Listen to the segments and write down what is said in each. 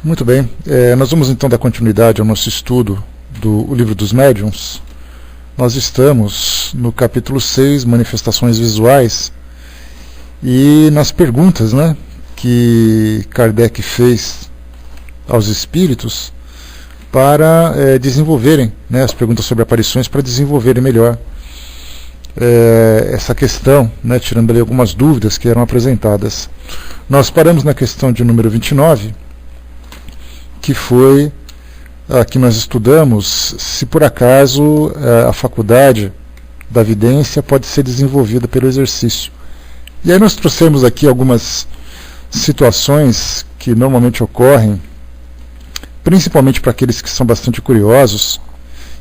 Muito bem, nós vamos então dar continuidade ao nosso estudo do Livro dos Médiuns. Nós estamos no capítulo 6, Manifestações Visuais, e nas perguntas, que Kardec fez aos espíritos para desenvolverem, as perguntas sobre aparições, para desenvolverem melhor essa questão, tirando ali algumas dúvidas que eram apresentadas. Nós paramos na questão de número 29, que foi a que nós estudamos se por acaso a faculdade da vidência pode ser desenvolvida pelo exercício. E aí nós trouxemos aqui algumas situações que normalmente ocorrem, principalmente para aqueles que são bastante curiosos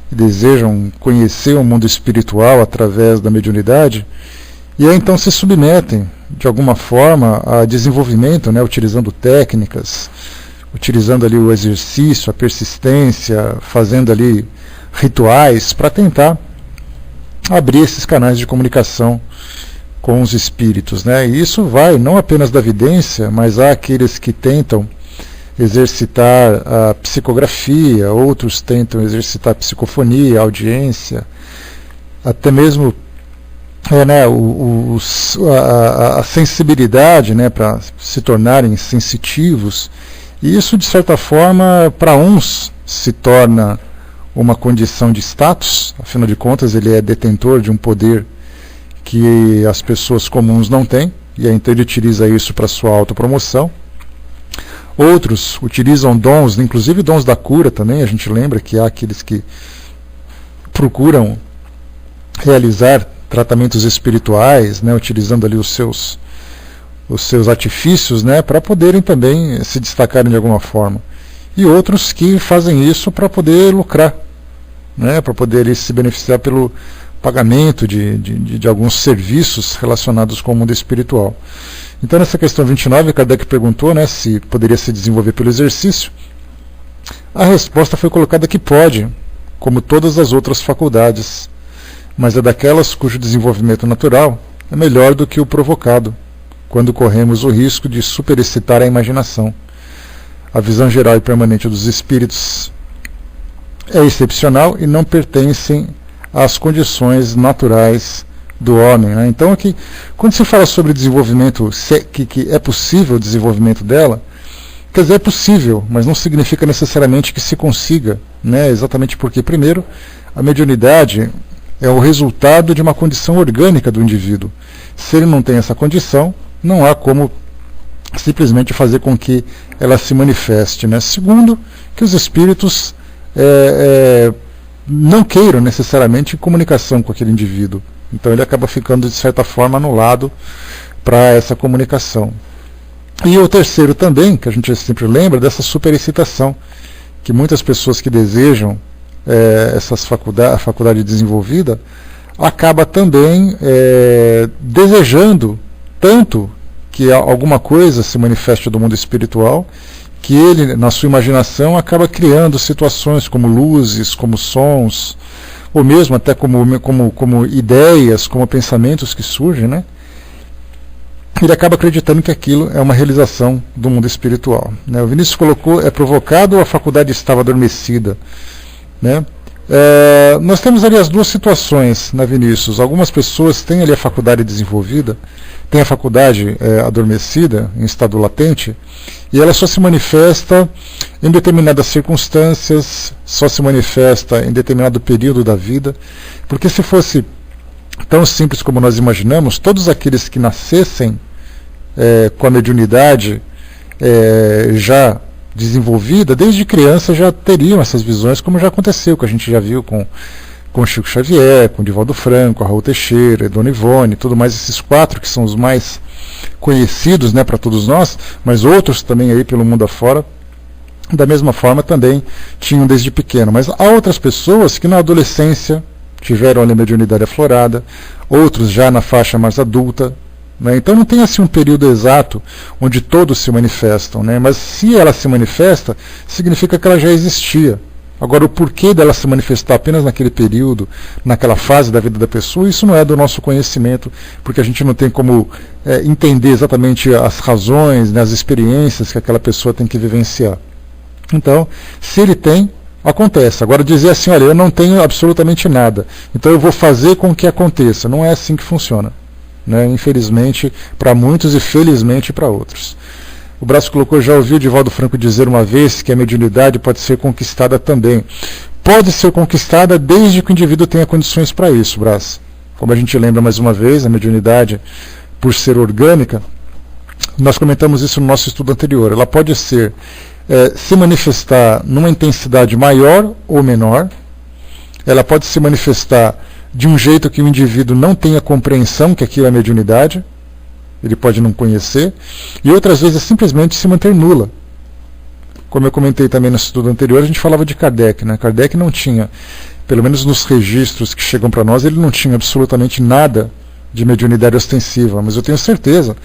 e desejam conhecer o mundo espiritual através da mediunidade, e aí então se submetem de alguma forma a desenvolvimento, utilizando técnicas, utilizando ali o exercício, a persistência, fazendo ali rituais para tentar abrir esses canais de comunicação com os espíritos, E isso vai não apenas da vidência, mas há aqueles que tentam exercitar a psicografia, outros tentam exercitar a psicofonia, a audiência, até mesmo a sensibilidade, para se tornarem sensitivos. E isso, de certa forma, para uns se torna uma condição de status, afinal de contas ele é detentor de um poder que as pessoas comuns não têm, e aí, então ele utiliza isso para sua autopromoção. Outros utilizam dons, inclusive dons da cura também. A gente lembra que há aqueles que procuram realizar tratamentos espirituais, utilizando ali os seus artifícios, para poderem também se destacarem de alguma forma. E outros que fazem isso para poder lucrar, para poder ali se beneficiar pelo pagamento de alguns serviços relacionados com o mundo espiritual. Então, nessa questão 29, Kardec perguntou se poderia se desenvolver pelo exercício. A resposta foi colocada que pode, como todas as outras faculdades, mas é daquelas cujo desenvolvimento natural é melhor do que o provocado, quando corremos o risco de superexcitar a imaginação. A visão geral e permanente dos espíritos é excepcional e não pertencem às condições naturais do homem. Então, aqui, quando se fala sobre desenvolvimento, que é possível o desenvolvimento dela, quer dizer, é possível, mas não significa necessariamente que se consiga, exatamente porque, primeiro, a mediunidade é o resultado de uma condição orgânica do indivíduo. Se ele não tem essa condição, não há como simplesmente fazer com que ela se manifeste. Segundo, que os espíritos não queiram necessariamente comunicação com aquele indivíduo. Então ele acaba ficando, de certa forma, anulado para essa comunicação. E o terceiro também, que a gente sempre lembra, dessa superexcitação, que muitas pessoas que desejam a faculdade desenvolvida, acaba também desejando tanto que alguma coisa se manifeste do mundo espiritual, que ele, na sua imaginação, acaba criando situações como luzes, como sons, ou mesmo até como ideias, como pensamentos que surgem, Ele acaba acreditando que aquilo é uma realização do mundo espiritual. O Vinícius colocou, é provocado ou a faculdade estava adormecida? Nós temos ali as duas situações, Vinícius. Algumas pessoas têm ali a faculdade desenvolvida, têm a faculdade adormecida, em estado latente, e ela só se manifesta em determinadas circunstâncias, só se manifesta em determinado período da vida, porque se fosse tão simples como nós imaginamos, todos aqueles que nascessem com a mediunidade já desenvolvida, desde criança já teriam essas visões, como já aconteceu, que a gente já viu com Chico Xavier, com Divaldo Franco, Raul Teixeira, Dona Ivone, tudo mais, esses quatro que são os mais conhecidos para todos nós, mas outros também aí pelo mundo afora, da mesma forma também tinham desde pequeno. Mas há outras pessoas que na adolescência tiveram a mediunidade aflorada, outros já na faixa mais adulta, Então não tem assim um período exato onde todos se manifestam, mas se ela se manifesta, significa que ela já existia. Agora, o porquê dela se manifestar apenas naquele período, naquela fase da vida da pessoa, isso não é do nosso conhecimento, porque a gente não tem como entender exatamente as razões, as experiências que aquela pessoa tem que vivenciar. Então, se ele tem, acontece. Agora dizer assim, olha, eu não tenho absolutamente nada, então eu vou fazer com que aconteça. Não é assim que funciona, né? Infelizmente para muitos e felizmente para outros. O Braço colocou, já ouviu Divaldo Franco dizer uma vez que a mediunidade pode ser conquistada também. Pode ser conquistada desde que o indivíduo tenha condições para isso, Braço. Como a gente lembra mais uma vez, a mediunidade, por ser orgânica, nós comentamos isso no nosso estudo anterior, ela pode ser se manifestar numa intensidade maior ou menor, ela pode se manifestar de um jeito que o indivíduo não tenha compreensão que aquilo é mediunidade, ele pode não conhecer, e outras vezes simplesmente se manter nula. Como eu comentei também no estudo anterior, a gente falava de Kardec, né? Kardec não tinha, pelo menos nos registros que chegam para nós, ele não tinha absolutamente nada de mediunidade ostensiva, mas eu tenho certeza,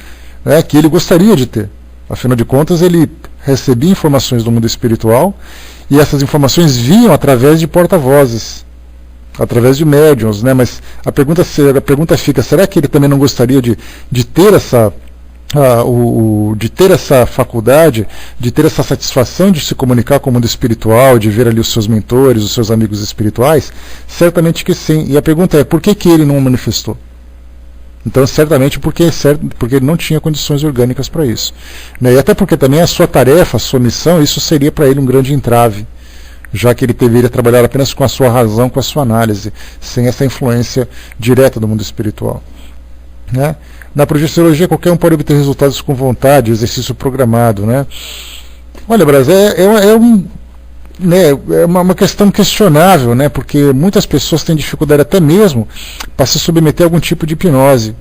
né, que ele gostaria de ter. Afinal de contas, ele recebia informações do mundo espiritual e essas informações vinham através de porta-vozes, através de médiuns, né? Mas a pergunta fica, será que ele também não gostaria de ter essa faculdade, de ter essa satisfação de se comunicar com o mundo espiritual, de ver ali os seus mentores, os seus amigos espirituais? Certamente que sim. E a pergunta é, por que ele não manifestou? Então, certamente porque ele não tinha condições orgânicas para isso, né? E até porque também a sua tarefa, a sua missão, isso seria para ele um grande entrave, já que ele deveria trabalhar apenas com a sua razão, com a sua análise, sem essa influência direta do mundo espiritual, né? Na projeciologia, qualquer um pode obter resultados com vontade, exercício programado, né? Olha, Brasil, é uma questão questionável, né? Porque muitas pessoas têm dificuldade até mesmo para se submeter a algum tipo de hipnose.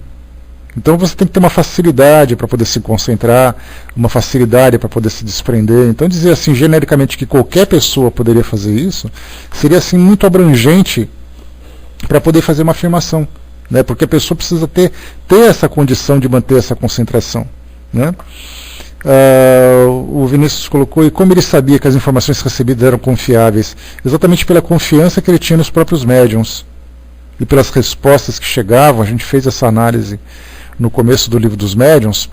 Então você tem que ter uma facilidade para poder se concentrar, uma facilidade para poder se desprender. Então dizer assim genericamente que qualquer pessoa poderia fazer isso seria assim muito abrangente para poder fazer uma afirmação, né? Porque a pessoa precisa ter essa condição de manter essa concentração, né? O Vinícius colocou, e como ele sabia que as informações recebidas eram confiáveis? Exatamente pela confiança que ele tinha nos próprios médiuns e pelas respostas que chegavam. A gente fez essa análise no começo do livro dos médiuns,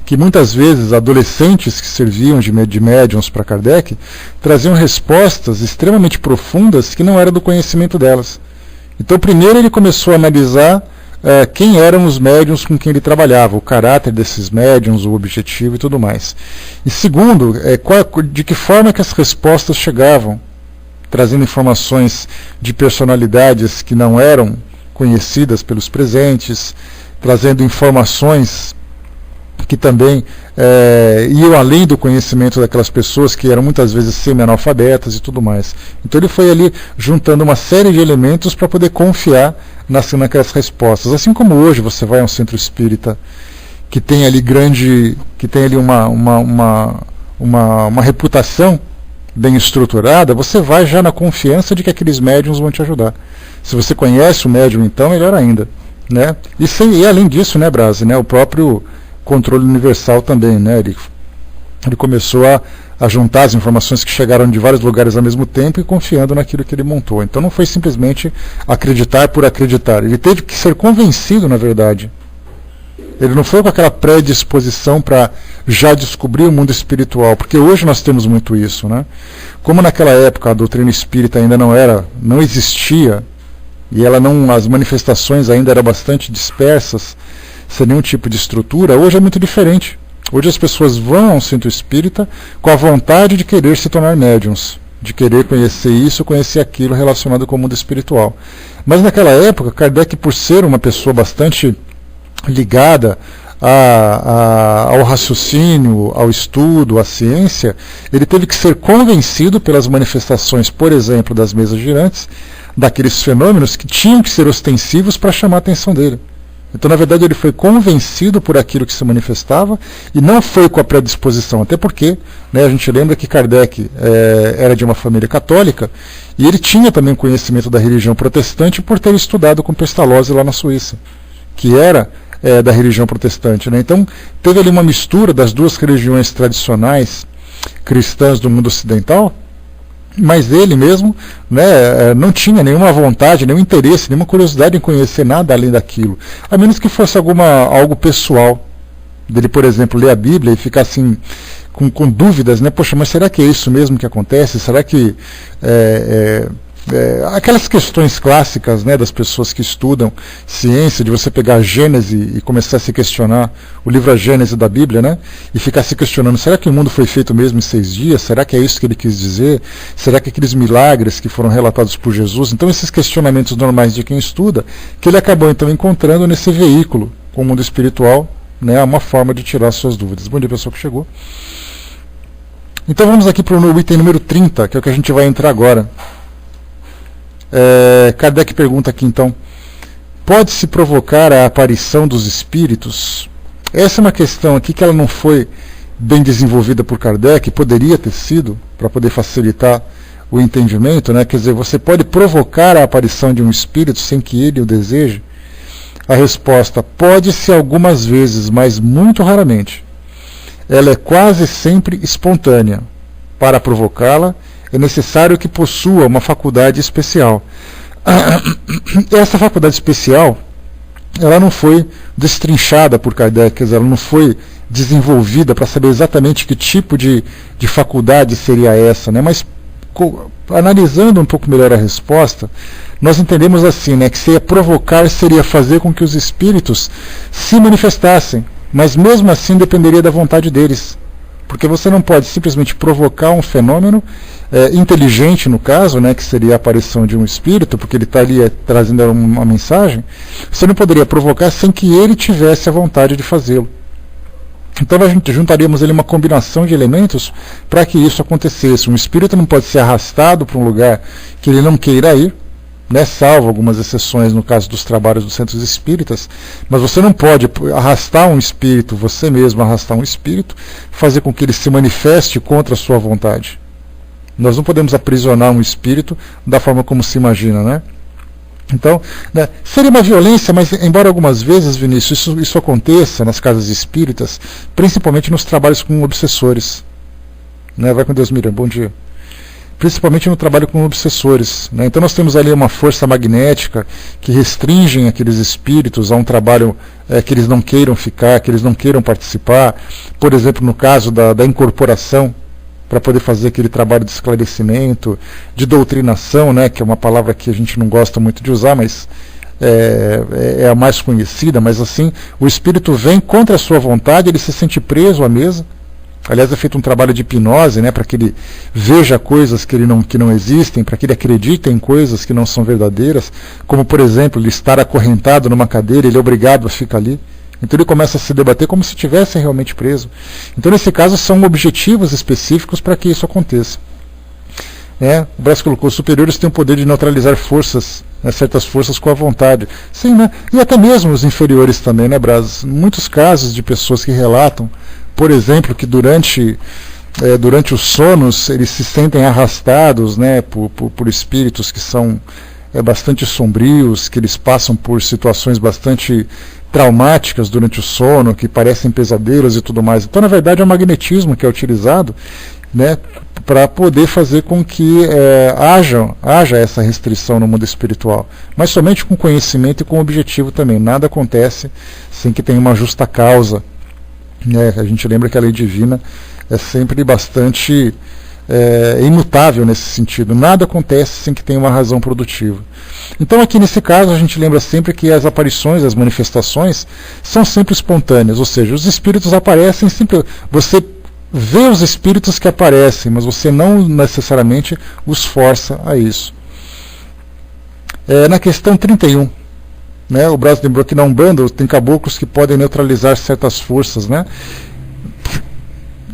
que muitas vezes adolescentes que serviam de médiuns para Kardec traziam respostas extremamente profundas que não eram do conhecimento delas. Então primeiro ele começou a analisar quem eram os médiuns com quem ele trabalhava, o caráter desses médiuns, o objetivo e tudo mais. E segundo, de que forma que as respostas chegavam, trazendo informações de personalidades que não eram conhecidas pelos presentes, trazendo informações que também iam além do conhecimento daquelas pessoas que eram muitas vezes semi-analfabetas e tudo mais. Então ele foi ali juntando uma série de elementos para poder confiar naquelas respostas. Assim como hoje você vai a um centro espírita que tem ali uma reputação bem estruturada, você vai já na confiança de que aqueles médiuns vão te ajudar. Se você conhece o médium, então, melhor ainda, né? E além disso, né, Brasi, né, o próprio controle universal também, né? Ele começou a juntar as informações que chegaram de vários lugares ao mesmo tempo e confiando naquilo que ele montou. Então não foi simplesmente acreditar por acreditar. Ele teve que ser convencido, na verdade. Ele não foi com aquela predisposição para já descobrir o mundo espiritual, porque hoje nós temos muito isso, né? Como naquela época a doutrina espírita ainda não existia, e as manifestações ainda eram bastante dispersas, sem nenhum tipo de estrutura, hoje é muito diferente. Hoje as pessoas vão a um centro espírita com a vontade de querer se tornar médiuns, de querer conhecer isso, conhecer aquilo relacionado com o mundo espiritual. Mas naquela época, Kardec, por ser uma pessoa bastante ligada ao raciocínio, ao estudo, à ciência, ele teve que ser convencido pelas manifestações, por exemplo, das mesas girantes, daqueles fenômenos que tinham que ser ostensivos para chamar a atenção dele. Então, na verdade, ele foi convencido por aquilo que se manifestava e não foi com a predisposição, até porque, né, a gente lembra que Kardec era de uma família católica e ele tinha também conhecimento da religião protestante por ter estudado com Pestalozzi lá na Suíça, que era da religião protestante, né? Então, teve ali uma mistura das duas religiões tradicionais cristãs do mundo ocidental, mas ele mesmo, né, não tinha nenhuma vontade, nenhum interesse, nenhuma curiosidade em conhecer nada além daquilo, a menos que fosse algo pessoal, dele, por exemplo, ler a Bíblia e ficar assim com dúvidas, né? Poxa, mas será que é isso mesmo que acontece? Será que aquelas questões clássicas, né, das pessoas que estudam ciência, de você pegar a Gênese e começar a se questionar, o livro A Gênese da Bíblia, né, e ficar se questionando, será que o mundo foi feito mesmo em 6 dias? Será que é isso que ele quis dizer? Será que aqueles milagres que foram relatados por Jesus? Então esses questionamentos normais de quem estuda, que ele acabou então encontrando nesse veículo com o mundo espiritual, né, uma forma de tirar suas dúvidas. Bom dia, pessoal que chegou. Então vamos aqui para o item número 30, que é o que a gente vai entrar agora. Kardec pergunta aqui então, pode-se provocar a aparição dos espíritos? Essa é uma questão aqui que ela não foi bem desenvolvida por Kardec, poderia ter sido, para poder facilitar o entendimento, né? Quer dizer, você pode provocar a aparição de um espírito sem que ele o deseje? A resposta, pode-se algumas vezes, mas muito raramente. Ela é quase sempre espontânea. Para provocá-la, é necessário que possua uma faculdade especial. Essa faculdade especial, ela não foi destrinchada por Kardec, quer dizer, ela não foi desenvolvida para saber exatamente que tipo de faculdade seria essa, né? Mas analisando um pouco melhor a resposta, nós entendemos assim, né, que seria provocar, seria fazer com que os espíritos se manifestassem, mas mesmo assim dependeria da vontade deles. Porque você não pode simplesmente provocar um fenômeno inteligente, no caso, né, que seria a aparição de um espírito, porque ele está ali trazendo uma mensagem, você não poderia provocar sem que ele tivesse a vontade de fazê-lo. Então a gente juntaríamos ali uma combinação de elementos para que isso acontecesse. Um espírito não pode ser arrastado para um lugar que ele não queira ir, né, salvo algumas exceções no caso dos trabalhos dos centros espíritas, mas você não pode arrastar um espírito, você mesmo arrastar um espírito, fazer com que ele se manifeste contra a sua vontade. Nós não podemos aprisionar um espírito da forma como se imagina, né? Então, né, seria uma violência, mas embora algumas vezes, Vinícius, isso aconteça nas casas espíritas, principalmente nos trabalhos com obsessores. Né? Vai com Deus, Miriam, bom dia. Principalmente no trabalho com obsessores, né? Então nós temos ali uma força magnética que restringe aqueles espíritos a um trabalho que eles não queiram ficar, que eles não queiram participar. Por exemplo, no caso da incorporação, para poder fazer aquele trabalho de esclarecimento, de doutrinação, né? Que é uma palavra que a gente não gosta muito de usar, mas é a mais conhecida, mas assim, o espírito vem contra a sua vontade, ele se sente preso à mesa. Aliás, é feito um trabalho de hipnose, né, para que ele veja coisas que não existem, para que ele acredite em coisas que não são verdadeiras, como, por exemplo, ele estar acorrentado numa cadeira, ele é obrigado a ficar ali. Então ele começa a se debater como se estivesse realmente preso. Então, nesse caso, são objetivos específicos para que isso aconteça. O Brás colocou, os superiores têm o poder de neutralizar forças, né, certas forças com a vontade. Sim, né? E até mesmo os inferiores também, né, Brás? Muitos casos de pessoas que relatam, por exemplo, que durante os sonos eles se sentem arrastados, né, por espíritos que são bastante sombrios, que eles passam por situações bastante traumáticas durante o sono, que parecem pesadelos e tudo mais. Então, na verdade, é o magnetismo que é utilizado, né, para poder fazer com que haja essa restrição no mundo espiritual. Mas somente com conhecimento e com objetivo também. Nada acontece sem que tenha uma justa causa. A gente lembra que a lei divina é sempre bastante imutável nesse sentido. Nada acontece sem que tenha uma razão produtiva. Então aqui nesse caso a gente lembra sempre que as aparições, as manifestações são sempre espontâneas, ou seja, os espíritos aparecem sempre. Você vê os espíritos que aparecem, mas você não necessariamente os força a isso. Na questão 31, né, o Brás lembrou que na Umbanda tem caboclos que podem neutralizar certas forças, né?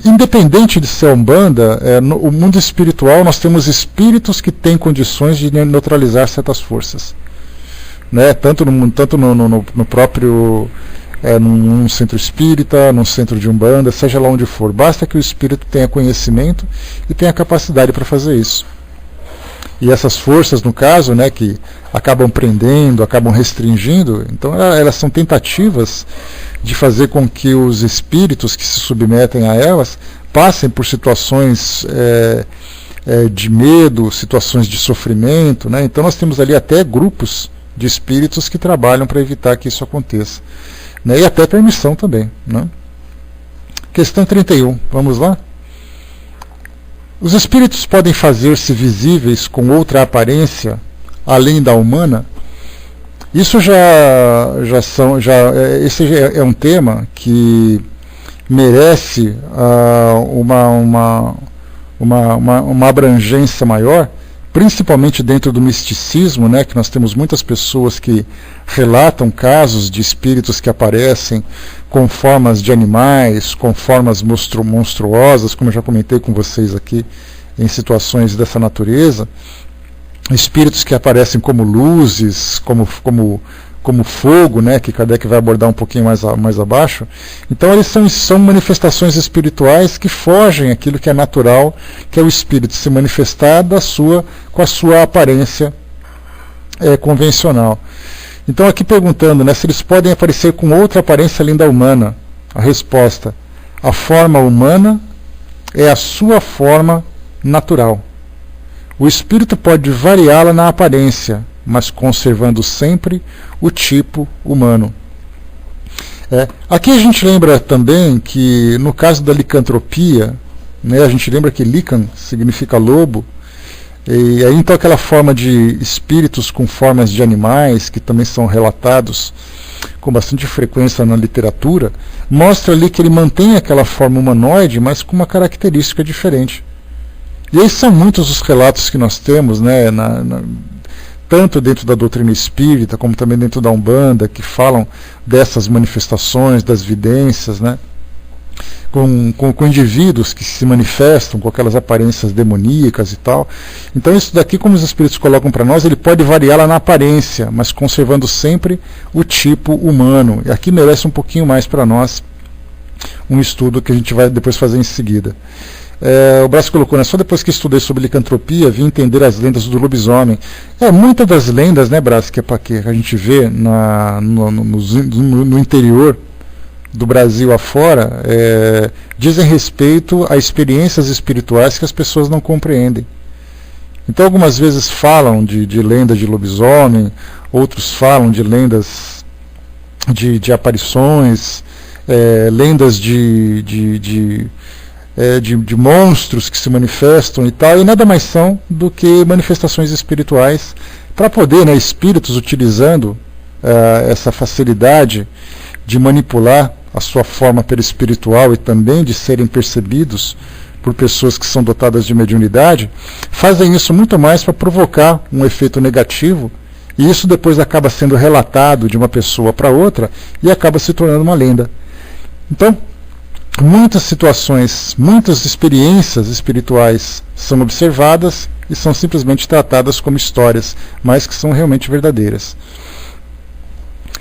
Independente de ser Umbanda, no mundo espiritual nós temos espíritos que têm condições de neutralizar certas forças, né? Tanto no próprio num centro espírita, num centro de Umbanda, seja lá onde for, basta que o espírito tenha conhecimento e tenha capacidade para fazer isso. E essas forças, no caso, né, que acabam prendendo, acabam restringindo, então elas são tentativas de fazer com que os espíritos que se submetem a elas passem por situações de medo, situações de sofrimento, né? Então nós temos ali até grupos de espíritos que trabalham para evitar que isso aconteça, né? E até permissão também, né? Questão 31, vamos lá? Os espíritos podem fazer-se visíveis com outra aparência, além da humana? Isso esse é um tema que merece uma abrangência maior, principalmente dentro do misticismo, né, que nós temos muitas pessoas que relatam casos de espíritos que aparecem com formas de animais, com formas monstruosas, como eu já comentei com vocês aqui, em situações dessa natureza, espíritos que aparecem como luzes, como fogo, né, que Kardec vai abordar um pouquinho mais abaixo. Então eles são manifestações espirituais que fogem aquilo que é natural, que é o espírito se manifestar com a sua aparência convencional. Então aqui perguntando, né, se eles podem aparecer com outra aparência além da humana. A resposta: a forma humana é a sua forma natural. O espírito pode variá-la na aparência, mas conservando sempre o tipo humano. Aqui a gente lembra também que, no caso da licantropia, né, a gente lembra que lican significa lobo, e aí então aquela forma de espíritos com formas de animais, que também são relatados com bastante frequência na literatura, mostra ali que ele mantém aquela forma humanoide, mas com uma característica diferente. E aí são muitos os relatos que nós temos, né, tanto dentro da doutrina espírita, como também dentro da Umbanda, que falam dessas manifestações, das vidências, né, com indivíduos que se manifestam com aquelas aparências demoníacas e tal. Então isso daqui, como os espíritos colocam para nós, ele pode variar lá na aparência, mas conservando sempre o tipo humano. E aqui merece um pouquinho mais para nós um estudo que a gente vai depois fazer em seguida. O Brás colocou, né, só depois que estudei sobre licantropia, vim entender as lendas do lobisomem. Muitas das lendas, né, Brás, que a gente vê no interior do Brasil afora, dizem respeito a experiências espirituais que as pessoas não compreendem. Então algumas vezes falam de lendas de lobisomem, outros falam de lendas de aparições, lendas de monstros que se manifestam e tal, e nada mais são do que manifestações espirituais, para poder, né, espíritos utilizando essa facilidade de manipular a sua forma perispiritual e também de serem percebidos por pessoas que são dotadas de mediunidade, fazem isso muito mais para provocar um efeito negativo, e isso depois acaba sendo relatado de uma pessoa para outra e acaba se tornando uma lenda. Então, muitas situações, muitas experiências espirituais são observadas e são simplesmente tratadas como histórias, mas que são realmente verdadeiras.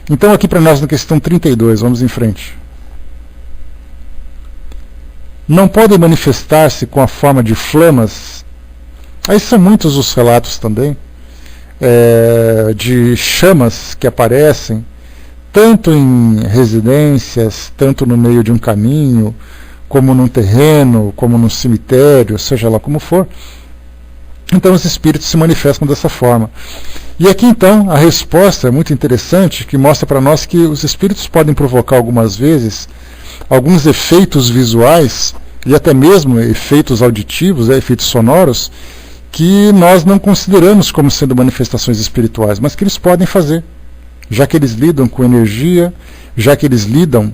Então aqui para nós na questão 32, vamos em frente. Não podem manifestar-se com a forma de flamas. Aí são muitos os relatos também, de chamas que aparecem, tanto em residências, tanto no meio de um caminho, como num terreno, como num cemitério, seja lá como for. Então os espíritos se manifestam dessa forma. E aqui então a resposta é muito interessante, que mostra para nós que os espíritos podem provocar algumas vezes alguns efeitos visuais e até mesmo efeitos auditivos, efeitos sonoros, que nós não consideramos como sendo manifestações espirituais, mas que eles podem fazer, já que eles lidam com energia, já que eles lidam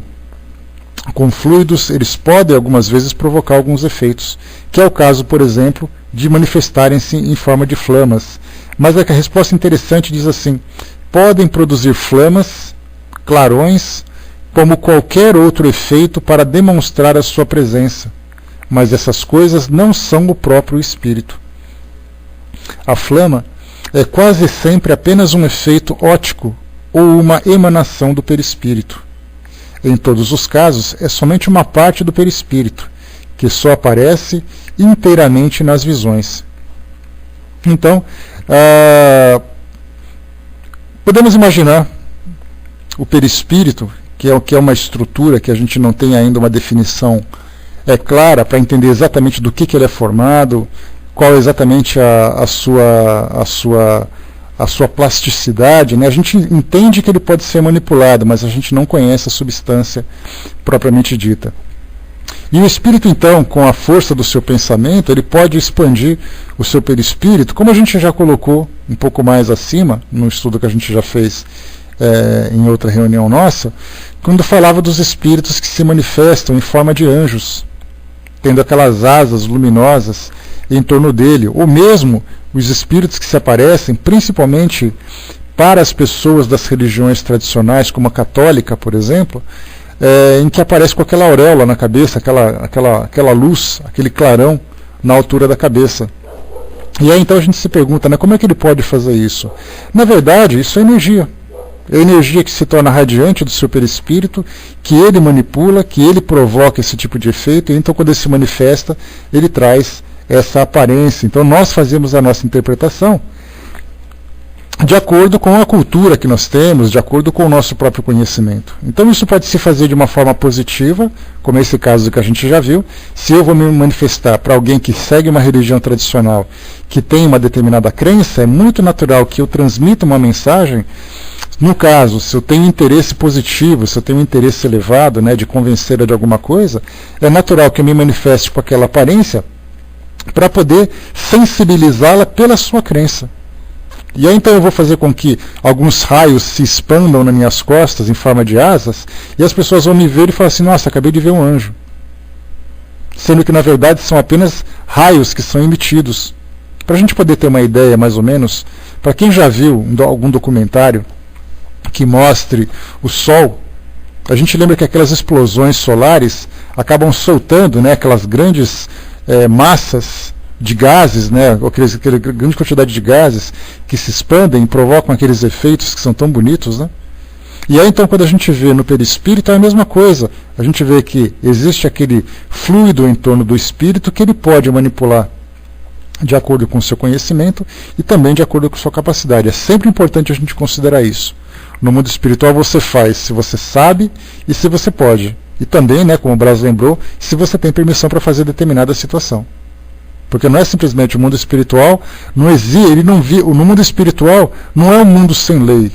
com fluidos, eles podem algumas vezes provocar alguns efeitos, que é o caso, por exemplo, de manifestarem-se em forma de flamas. Mas a resposta interessante diz assim: podem produzir flamas, clarões, como qualquer outro efeito para demonstrar a sua presença, mas essas coisas não são o próprio espírito. A flama é quase sempre apenas um efeito óptico ou uma emanação do perispírito. Em todos os casos, é somente uma parte do perispírito, que só aparece inteiramente nas visões. Então, podemos imaginar o perispírito, que é uma estrutura que a gente não tem ainda uma definição clara para entender exatamente do que ele é formado, qual é exatamente a sua plasticidade, né? A gente entende que ele pode ser manipulado, mas a gente não conhece a substância propriamente dita. E o espírito, então, com a força do seu pensamento, ele pode expandir o seu perispírito, como a gente já colocou um pouco mais acima, no estudo que a gente já fez em outra reunião nossa, quando falava dos espíritos que se manifestam em forma de anjos, tendo aquelas asas luminosas em torno dele, ou mesmo os espíritos que se aparecem, principalmente para as pessoas das religiões tradicionais, como a católica, por exemplo, em que aparece com aquela auréola na cabeça, aquela luz, aquele clarão na altura da cabeça. E aí então a gente se pergunta, né, como é que ele pode fazer isso? Na verdade, isso é energia. É energia que se torna radiante do seu perispírito, que ele manipula, que ele provoca esse tipo de efeito, e então quando ele se manifesta, ele traz essa aparência. Então nós fazemos a nossa interpretação de acordo com a cultura que nós temos, de acordo com o nosso próprio conhecimento. Então isso pode se fazer de uma forma positiva, como esse caso que a gente já viu. Se eu vou me manifestar para alguém que segue uma religião tradicional, que tem uma determinada crença, é muito natural que eu transmita uma mensagem. No caso, se eu tenho interesse positivo, se eu tenho um interesse elevado, né, de convencê-la de alguma coisa, é natural que eu me manifeste com aquela aparência para poder sensibilizá-la pela sua crença. E aí então eu vou fazer com que alguns raios se expandam nas minhas costas em forma de asas, e as pessoas vão me ver e falar assim, nossa, acabei de ver um anjo. Sendo que na verdade são apenas raios que são emitidos. Para a gente poder ter uma ideia mais ou menos, para quem já viu algum documentário que mostre o Sol, a gente lembra que aquelas explosões solares acabam soltando, né, aquelas grandes massas de gases, né, aquela grande quantidade de gases que se expandem e provocam aqueles efeitos que são tão bonitos, né? E aí então quando a gente vê no perispírito é a mesma coisa. A gente vê que existe aquele fluido em torno do espírito que ele pode manipular de acordo com o seu conhecimento e também de acordo com a sua capacidade. É sempre importante a gente considerar isso. No mundo espiritual você faz se você sabe e se você pode. E também, né, como o Braz lembrou, se você tem permissão para fazer determinada situação. Porque não é simplesmente o mundo espiritual, no mundo espiritual não é um mundo sem lei.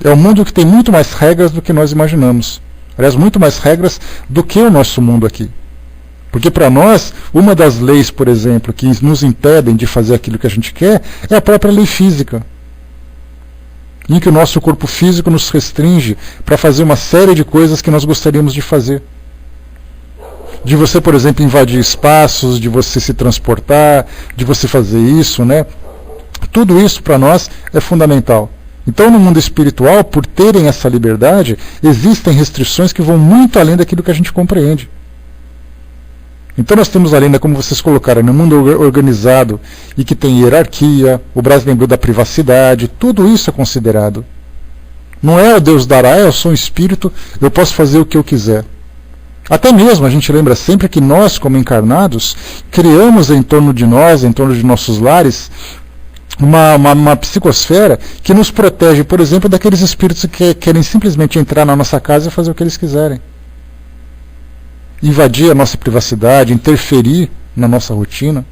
É um mundo que tem muito mais regras do que nós imaginamos. Aliás, muito mais regras do que o nosso mundo aqui. Porque para nós, uma das leis, por exemplo, que nos impedem de fazer aquilo que a gente quer, é a própria lei física. Em que o nosso corpo físico nos restringe para fazer uma série de coisas que nós gostaríamos de fazer. De você, por exemplo, invadir espaços, de você se transportar, de você fazer isso, né? Tudo isso para nós é fundamental. Então, no mundo espiritual, por terem essa liberdade, existem restrições que vão muito além daquilo que a gente compreende. Então nós temos ali, né, como vocês colocaram, no mundo organizado e que tem hierarquia, o Braz lembrou da privacidade, tudo isso é considerado. Não é o Deus dará, eu sou um espírito, eu posso fazer o que eu quiser. Até mesmo a gente lembra sempre que nós, como encarnados, criamos em torno de nós, em torno de nossos lares, uma psicosfera que nos protege, por exemplo, daqueles espíritos que querem simplesmente entrar na nossa casa e fazer o que eles quiserem. Invadir a nossa privacidade, interferir na nossa rotina.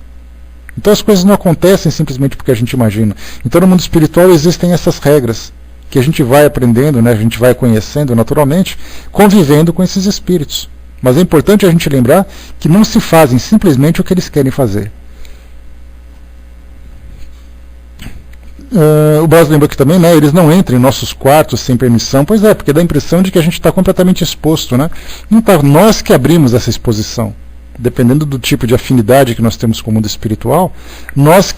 Então as coisas não acontecem simplesmente porque a gente imagina. Então no mundo espiritual existem essas regras que a gente vai aprendendo, né, a gente vai conhecendo naturalmente, convivendo com esses espíritos. Mas é importante a gente lembrar que não se fazem simplesmente o que eles querem fazer. O Braz lembrou aqui também, né, eles não entram em nossos quartos sem permissão. Pois é, porque dá a impressão de que a gente está completamente exposto, né? Não tá, nós que abrimos essa exposição. Dependendo do tipo de afinidade que nós temos com o mundo espiritual, nós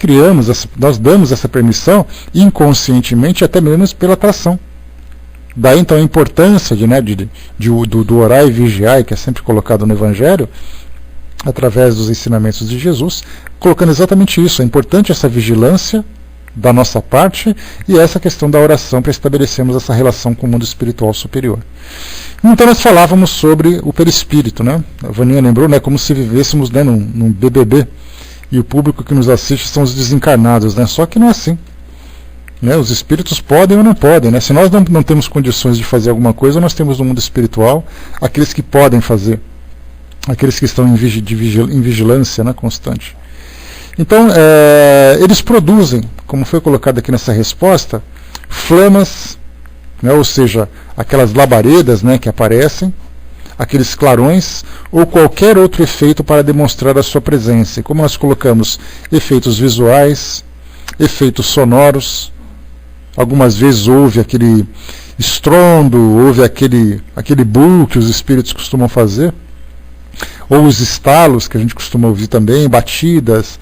damos essa permissão inconscientemente, até mesmo pela atração. Daí então a importância do orar e vigiar, que é sempre colocado no Evangelho, através dos ensinamentos de Jesus, colocando exatamente isso. É importante essa vigilância da nossa parte e essa questão da oração para estabelecermos essa relação com o mundo espiritual superior. Então nós falávamos sobre o perispírito, né? A Vaninha lembrou, né, como se vivêssemos, né, num BBB e o público que nos assiste são os desencarnados, né? Só que não é assim. Né? Os espíritos podem ou não podem, né? Se nós não temos condições de fazer alguma coisa, nós temos no mundo espiritual aqueles que podem fazer, aqueles que estão em vigilância, né, constante. Então, eles produzem, como foi colocado aqui nessa resposta, flamas, né, ou seja, aquelas labaredas, né, que aparecem, aqueles clarões ou qualquer outro efeito para demonstrar a sua presença. E como nós colocamos efeitos visuais, efeitos sonoros, algumas vezes houve aquele estrondo, houve aquele boom que os espíritos costumam fazer, ou os estalos que a gente costuma ouvir também, batidas,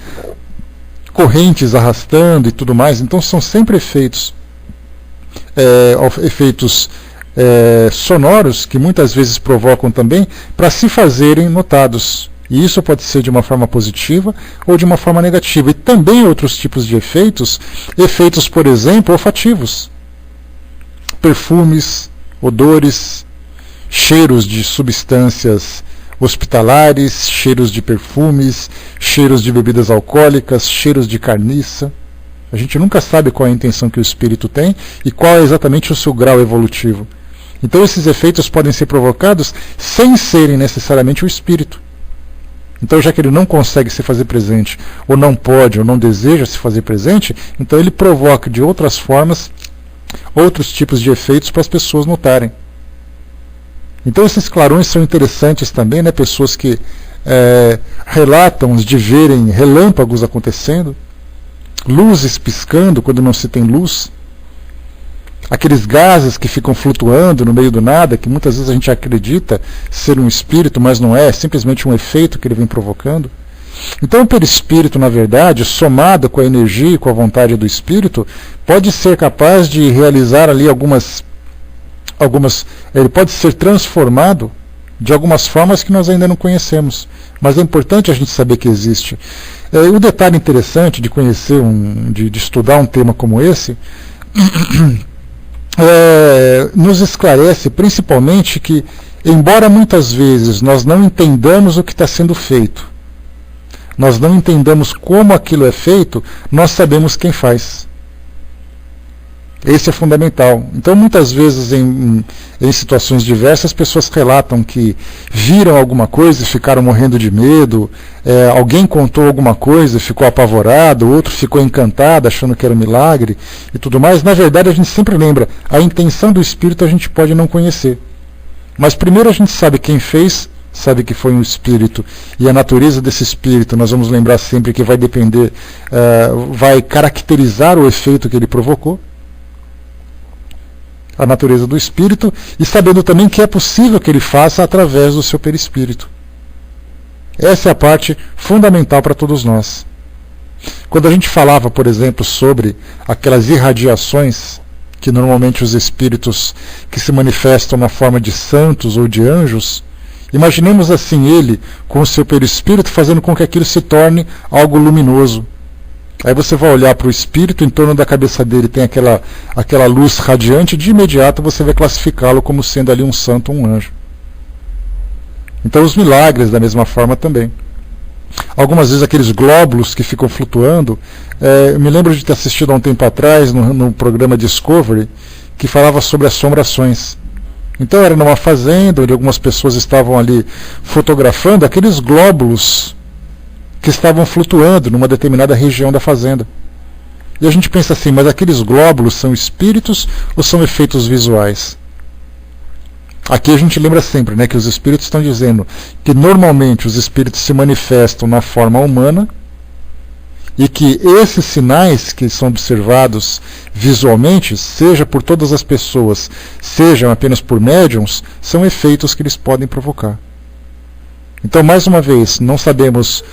correntes arrastando e tudo mais. Então são sempre efeitos sonoros que muitas vezes provocam também para se fazerem notados. E isso pode ser de uma forma positiva ou de uma forma negativa. E também outros tipos de efeitos, por exemplo, olfativos. Perfumes, odores, cheiros de substâncias hospitalares, cheiros de perfumes, cheiros de bebidas alcoólicas, cheiros de carniça. A gente nunca sabe qual é a intenção que o espírito tem e qual é exatamente o seu grau evolutivo. Então esses efeitos podem ser provocados sem serem necessariamente o espírito. Então, já que ele não consegue se fazer presente, ou não pode, ou não deseja se fazer presente, então ele provoca de outras formas outros tipos de efeitos para as pessoas notarem. Então esses clarões são interessantes também, né? Pessoas que relatam de verem relâmpagos acontecendo, luzes piscando quando não se tem luz, aqueles gases que ficam flutuando no meio do nada, que muitas vezes a gente acredita ser um espírito, mas não é simplesmente um efeito que ele vem provocando. Então o perispírito, na verdade, somado com a energia e com a vontade do espírito, pode ser capaz de realizar ali algumas ele pode ser transformado de algumas formas que nós ainda não conhecemos. Mas é importante a gente saber que existe. O detalhe interessante de conhecer, de estudar um tema como esse, nos esclarece principalmente que, embora muitas vezes nós não entendamos o que está sendo feito, nós não entendamos como aquilo é feito, nós sabemos quem faz. Esse é fundamental. Então, muitas vezes, em situações diversas, as pessoas relatam que viram alguma coisa e ficaram morrendo de medo, alguém contou alguma coisa e ficou apavorado, outro ficou encantado, achando que era um milagre e tudo mais. Na verdade, a gente sempre lembra, a intenção do espírito a gente pode não conhecer. Mas primeiro a gente sabe quem fez, sabe que foi um espírito, e a natureza desse espírito, nós vamos lembrar sempre que vai depender, vai caracterizar o efeito que ele provocou, a natureza do espírito, e sabendo também que é possível que ele faça através do seu perispírito. Essa é a parte fundamental para todos nós. Quando a gente falava, por exemplo, sobre aquelas irradiações que normalmente os espíritos que se manifestam na forma de santos ou de anjos, imaginemos assim ele com o seu perispírito fazendo com que aquilo se torne algo luminoso. Aí você vai olhar para o espírito, em torno da cabeça dele tem aquela luz radiante, de imediato você vai classificá-lo como sendo ali um santo ou um anjo. Então os milagres da mesma forma também. Algumas vezes aqueles glóbulos que ficam flutuando, eu me lembro de ter assistido há um tempo atrás no programa Discovery, que falava sobre assombrações. Então era numa fazenda, onde algumas pessoas estavam ali fotografando aqueles glóbulos que estavam flutuando numa determinada região da fazenda. E a gente pensa assim, mas aqueles glóbulos são espíritos ou são efeitos visuais? Aqui a gente lembra sempre, né, que os espíritos estão dizendo que normalmente os espíritos se manifestam na forma humana e que esses sinais que são observados visualmente, seja por todas as pessoas, sejam apenas por médiums, são efeitos que eles podem provocar. Então, mais uma vez, não sabemos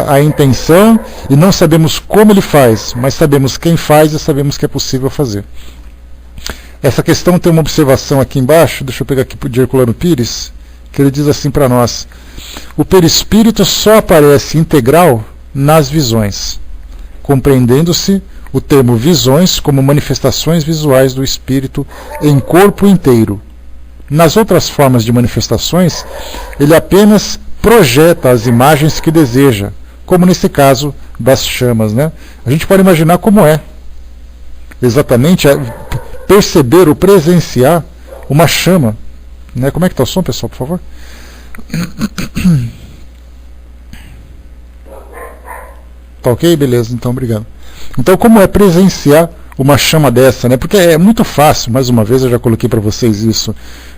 a intenção e não sabemos como ele faz, mas sabemos quem faz e sabemos que é possível fazer. Essa questão tem uma observação aqui embaixo, deixa eu pegar aqui de Herculano Pires, que ele diz assim para nós: o perispírito só aparece integral nas visões, compreendendo-se o termo visões como manifestações visuais do espírito em corpo inteiro. Nas outras formas de manifestações, ele apenas projeta as imagens que deseja, como nesse caso das chamas, né? A gente pode imaginar como é exatamente perceber ou presenciar uma chama, né? Como é que está o som, pessoal, por favor? Tá ok? Beleza, então obrigado. Então, como é presenciar uma chama dessa, né? Porque é muito fácil, mais uma vez eu já coloquei para vocês isso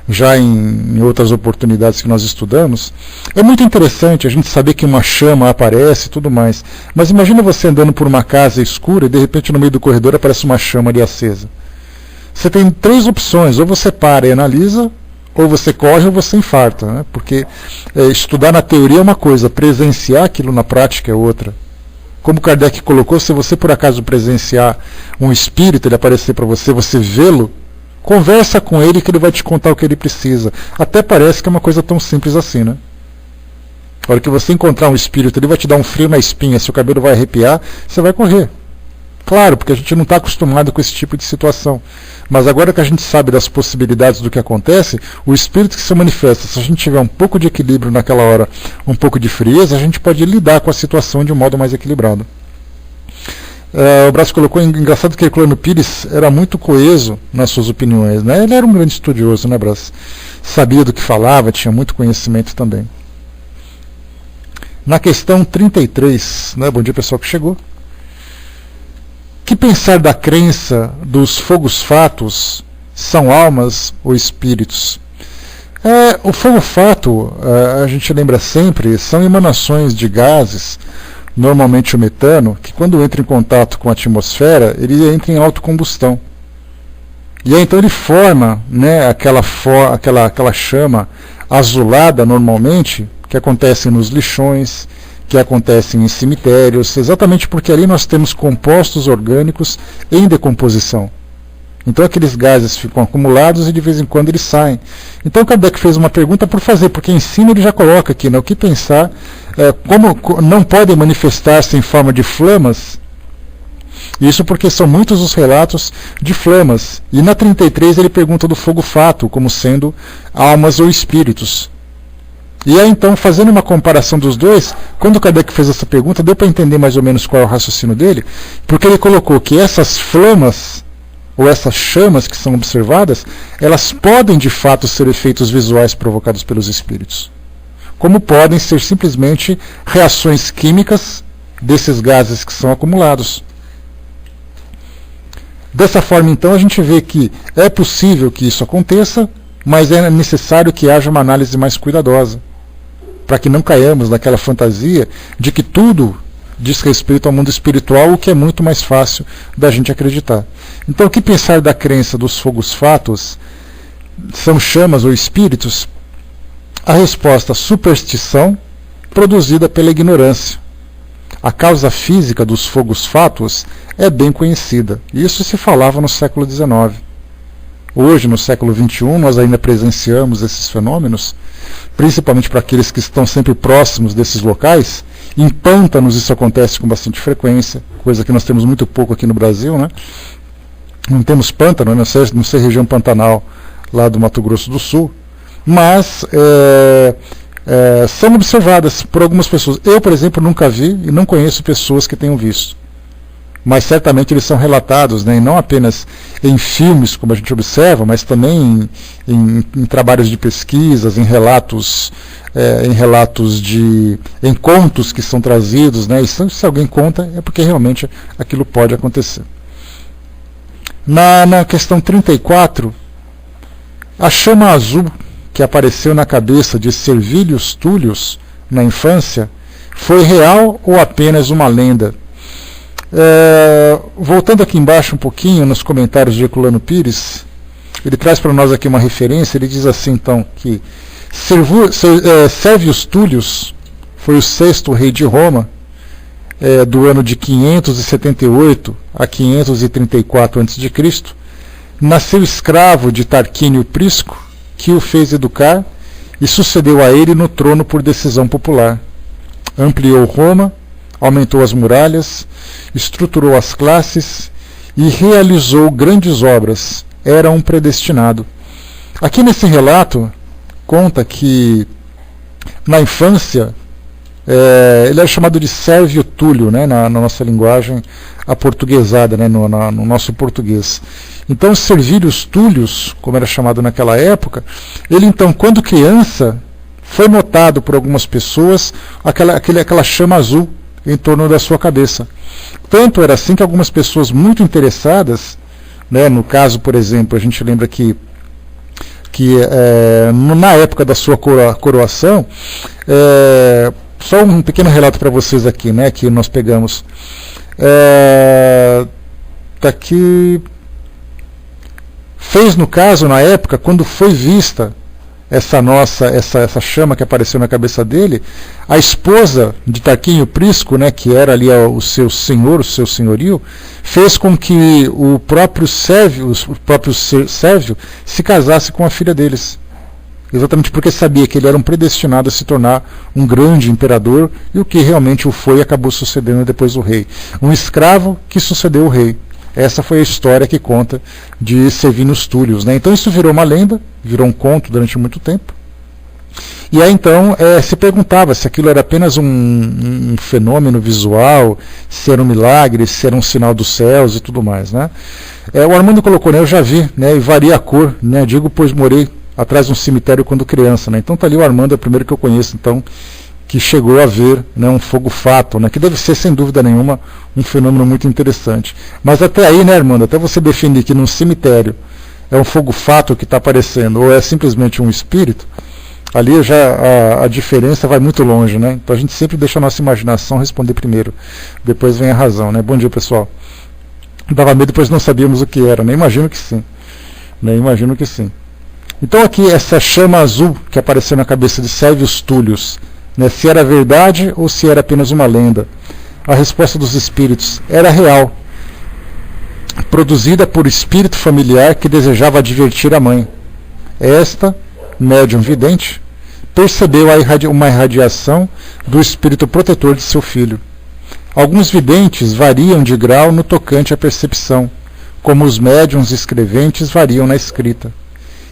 já em outras oportunidades que nós estudamos. É muito interessante a gente saber que uma chama aparece e tudo mais, mas imagina você andando por uma casa escura e de repente no meio do corredor aparece uma chama ali acesa. Você tem 3 opções, ou você para e analisa, ou você corre ou você infarta, né? Porque estudar na teoria é uma coisa, presenciar aquilo na prática é outra. Como Kardec colocou, se você por acaso presenciar um espírito, ele aparecer para você, você vê-lo, conversa com ele que ele vai te contar o que ele precisa. Até parece que é uma coisa tão simples assim, né? A hora que você encontrar um espírito, ele vai te dar um frio na espinha, seu cabelo vai arrepiar, você vai correr. Claro, porque a gente não está acostumado com esse tipo de situação. Mas agora que a gente sabe das possibilidades do que acontece, o espírito que se manifesta, se a gente tiver um pouco de equilíbrio naquela hora, um pouco de frieza, a gente pode lidar com a situação de um modo mais equilibrado. O Brás colocou, engraçado que Herculano Pires era muito coeso nas suas opiniões, né? Ele era um grande estudioso, né, Brás? Sabia do que falava, tinha muito conhecimento também. Na questão 33, né? Bom dia pessoal que chegou. Que pensar da crença dos fogos fatos são almas ou espíritos? O fogo fato, a gente lembra sempre, são emanações de gases, normalmente o metano, que quando entra em contato com a atmosfera, ele entra em autocombustão. E aí então ele forma, né, aquela chama azulada normalmente, que acontece nos lixões, que acontecem em cemitérios, exatamente porque ali nós temos compostos orgânicos em decomposição. Então aqueles gases ficam acumulados e de vez em quando eles saem. Então Kardec fez uma pergunta por fazer, porque em cima ele já coloca aqui, né, o que pensar, como não podem manifestar-se em forma de flamas, isso porque são muitos os relatos de flamas. E na 33 ele pergunta do fogo fato, como sendo almas ou espíritos. E aí então, fazendo uma comparação dos dois, quando Kardec fez essa pergunta, deu para entender mais ou menos qual é o raciocínio dele, porque ele colocou que essas flamas, ou essas chamas que são observadas, elas podem de fato ser efeitos visuais provocados pelos espíritos, como podem ser simplesmente reações químicas desses gases que são acumulados. Dessa forma então a gente vê que é possível que isso aconteça, mas é necessário que haja uma análise mais cuidadosa, para que não caiamos naquela fantasia de que tudo diz respeito ao mundo espiritual, o que é muito mais fácil da gente acreditar. Então, o que pensar da crença dos fogos fatos? São chamas ou espíritos? A resposta: superstição produzida pela ignorância. A causa física dos fogos fatos é bem conhecida. Isso se falava no século XIX. Hoje, no século XXI, nós ainda presenciamos esses fenômenos, principalmente para aqueles que estão sempre próximos desses locais. Em pântanos isso acontece com bastante frequência, coisa que nós temos muito pouco aqui no Brasil, né? Não temos pântano, não sei região pantanal lá do Mato Grosso do Sul, mas são observadas por algumas pessoas. Eu, por exemplo, nunca vi e não conheço pessoas que tenham visto. Mas certamente eles são relatados, né, e não apenas em filmes, como a gente observa, mas também em trabalhos de pesquisas, em relatos em contos que são trazidos, né, e se alguém conta é porque realmente aquilo pode acontecer. Na questão 34, a chama azul que apareceu na cabeça de Servílios Túlios na infância foi real ou apenas uma lenda? Voltando aqui embaixo um pouquinho nos comentários de Herculano Pires, ele traz para nós aqui uma referência. Ele diz assim então que Sérvios Túlios foi o 6º rei de Roma, do ano de 578 a 534 a.C., nasceu escravo de Tarquínio Prisco, que o fez educar e sucedeu a ele no trono por decisão popular. Ampliou Roma, aumentou as muralhas, estruturou as classes e realizou grandes obras. Era um predestinado. Aqui nesse relato conta que na infância ele era chamado de Sérvio Túlio, né, na nossa linguagem aportuguesada, né, no nosso português. Então Servílios Túlios, como era chamado naquela época, ele então, quando criança, foi notado por algumas pessoas aquela chama azul em torno da sua cabeça. Tanto era assim que algumas pessoas muito interessadas, né, no caso, por exemplo, a gente lembra que na época da sua coroação, só um pequeno relato para vocês aqui, né, que nós pegamos. Daqui fez, no caso, na época, quando foi vista essa chama que apareceu na cabeça dele, a esposa de Tarquínio Prisco, né, que era ali o seu senhor, o seu senhorio, fez com que o próprio Sérvio se casasse com a filha deles. Exatamente porque sabia que ele era um predestinado a se tornar um grande imperador, e o que realmente o foi e acabou sucedendo depois o rei. Um escravo que sucedeu o rei. Essa foi a história que conta de Servinus Túlio, né? Então isso virou uma lenda, virou um conto durante muito tempo. E aí então se perguntava se aquilo era apenas um fenômeno visual, se era um milagre, se era um sinal dos céus e tudo mais, né? O Armando colocou, né? Eu já vi, né? E varia a cor, né? Digo, pois morei atrás de um cemitério quando criança, né? Então tá ali o Armando, é o primeiro que eu conheço, então, que chegou a ver, né, um fogo-fato, né, que deve ser, sem dúvida nenhuma, um fenômeno muito interessante. Mas até aí, né, Armando, até você definir que num cemitério é um fogo-fato que está aparecendo, ou é simplesmente um espírito, ali já a diferença vai muito longe, né? Então a gente sempre deixa a nossa imaginação responder primeiro, depois vem a razão, né? Bom dia, pessoal. Dava medo, depois não sabíamos o que era, né? Imagino que sim. Né? Imagino que sim. Então aqui essa chama azul que apareceu na cabeça de Sérvius Túlio, né, se era verdade ou se era apenas uma lenda. A resposta dos espíritos era real, produzida por espírito familiar que desejava advertir a mãe. Esta, médium vidente, percebeu uma irradiação do espírito protetor de seu filho. Alguns videntes variam de grau no tocante à percepção, como os médiuns escreventes variam na escrita.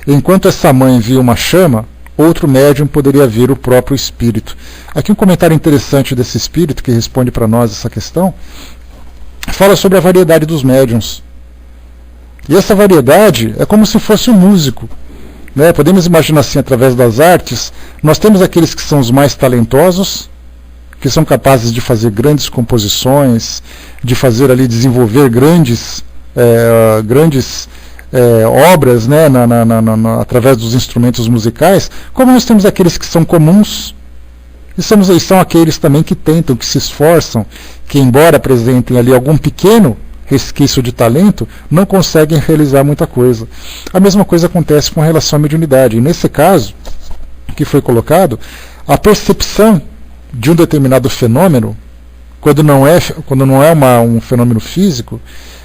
Enquanto essa mãe via uma chama, outro médium poderia ver o próprio espírito. Aqui um comentário interessante desse espírito, que responde para nós essa questão, fala sobre a variedade dos médiuns. E essa variedade é como se fosse um músico. Né? Podemos imaginar assim, através das artes, nós temos aqueles que são os mais talentosos, que são capazes de fazer grandes composições, de fazer ali, desenvolver grandes obras, né, através dos instrumentos musicais, como nós temos aqueles que são comuns, e são aqueles também que tentam, que se esforçam, que embora apresentem ali algum pequeno resquício de talento, não conseguem realizar muita coisa. A mesma coisa acontece com relação à mediunidade. E nesse caso, que foi colocado, a percepção de um determinado fenômeno, quando não é um fenômeno físico,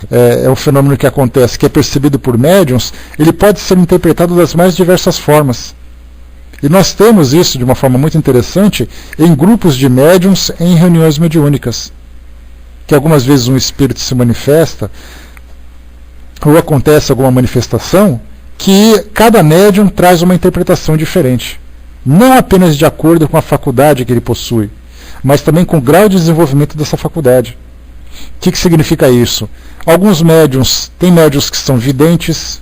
é um fenômeno que acontece, que é percebido por médiuns, ele pode ser interpretado das mais diversas formas. E nós temos isso de uma forma muito interessante em grupos de médiuns em reuniões mediúnicas, que algumas vezes um espírito se manifesta, ou acontece alguma manifestação, que cada médium traz uma interpretação diferente, não apenas de acordo com a faculdade que ele possui, mas também com o grau de desenvolvimento dessa faculdade. O que significa isso? Alguns médiuns, tem médiuns que são videntes,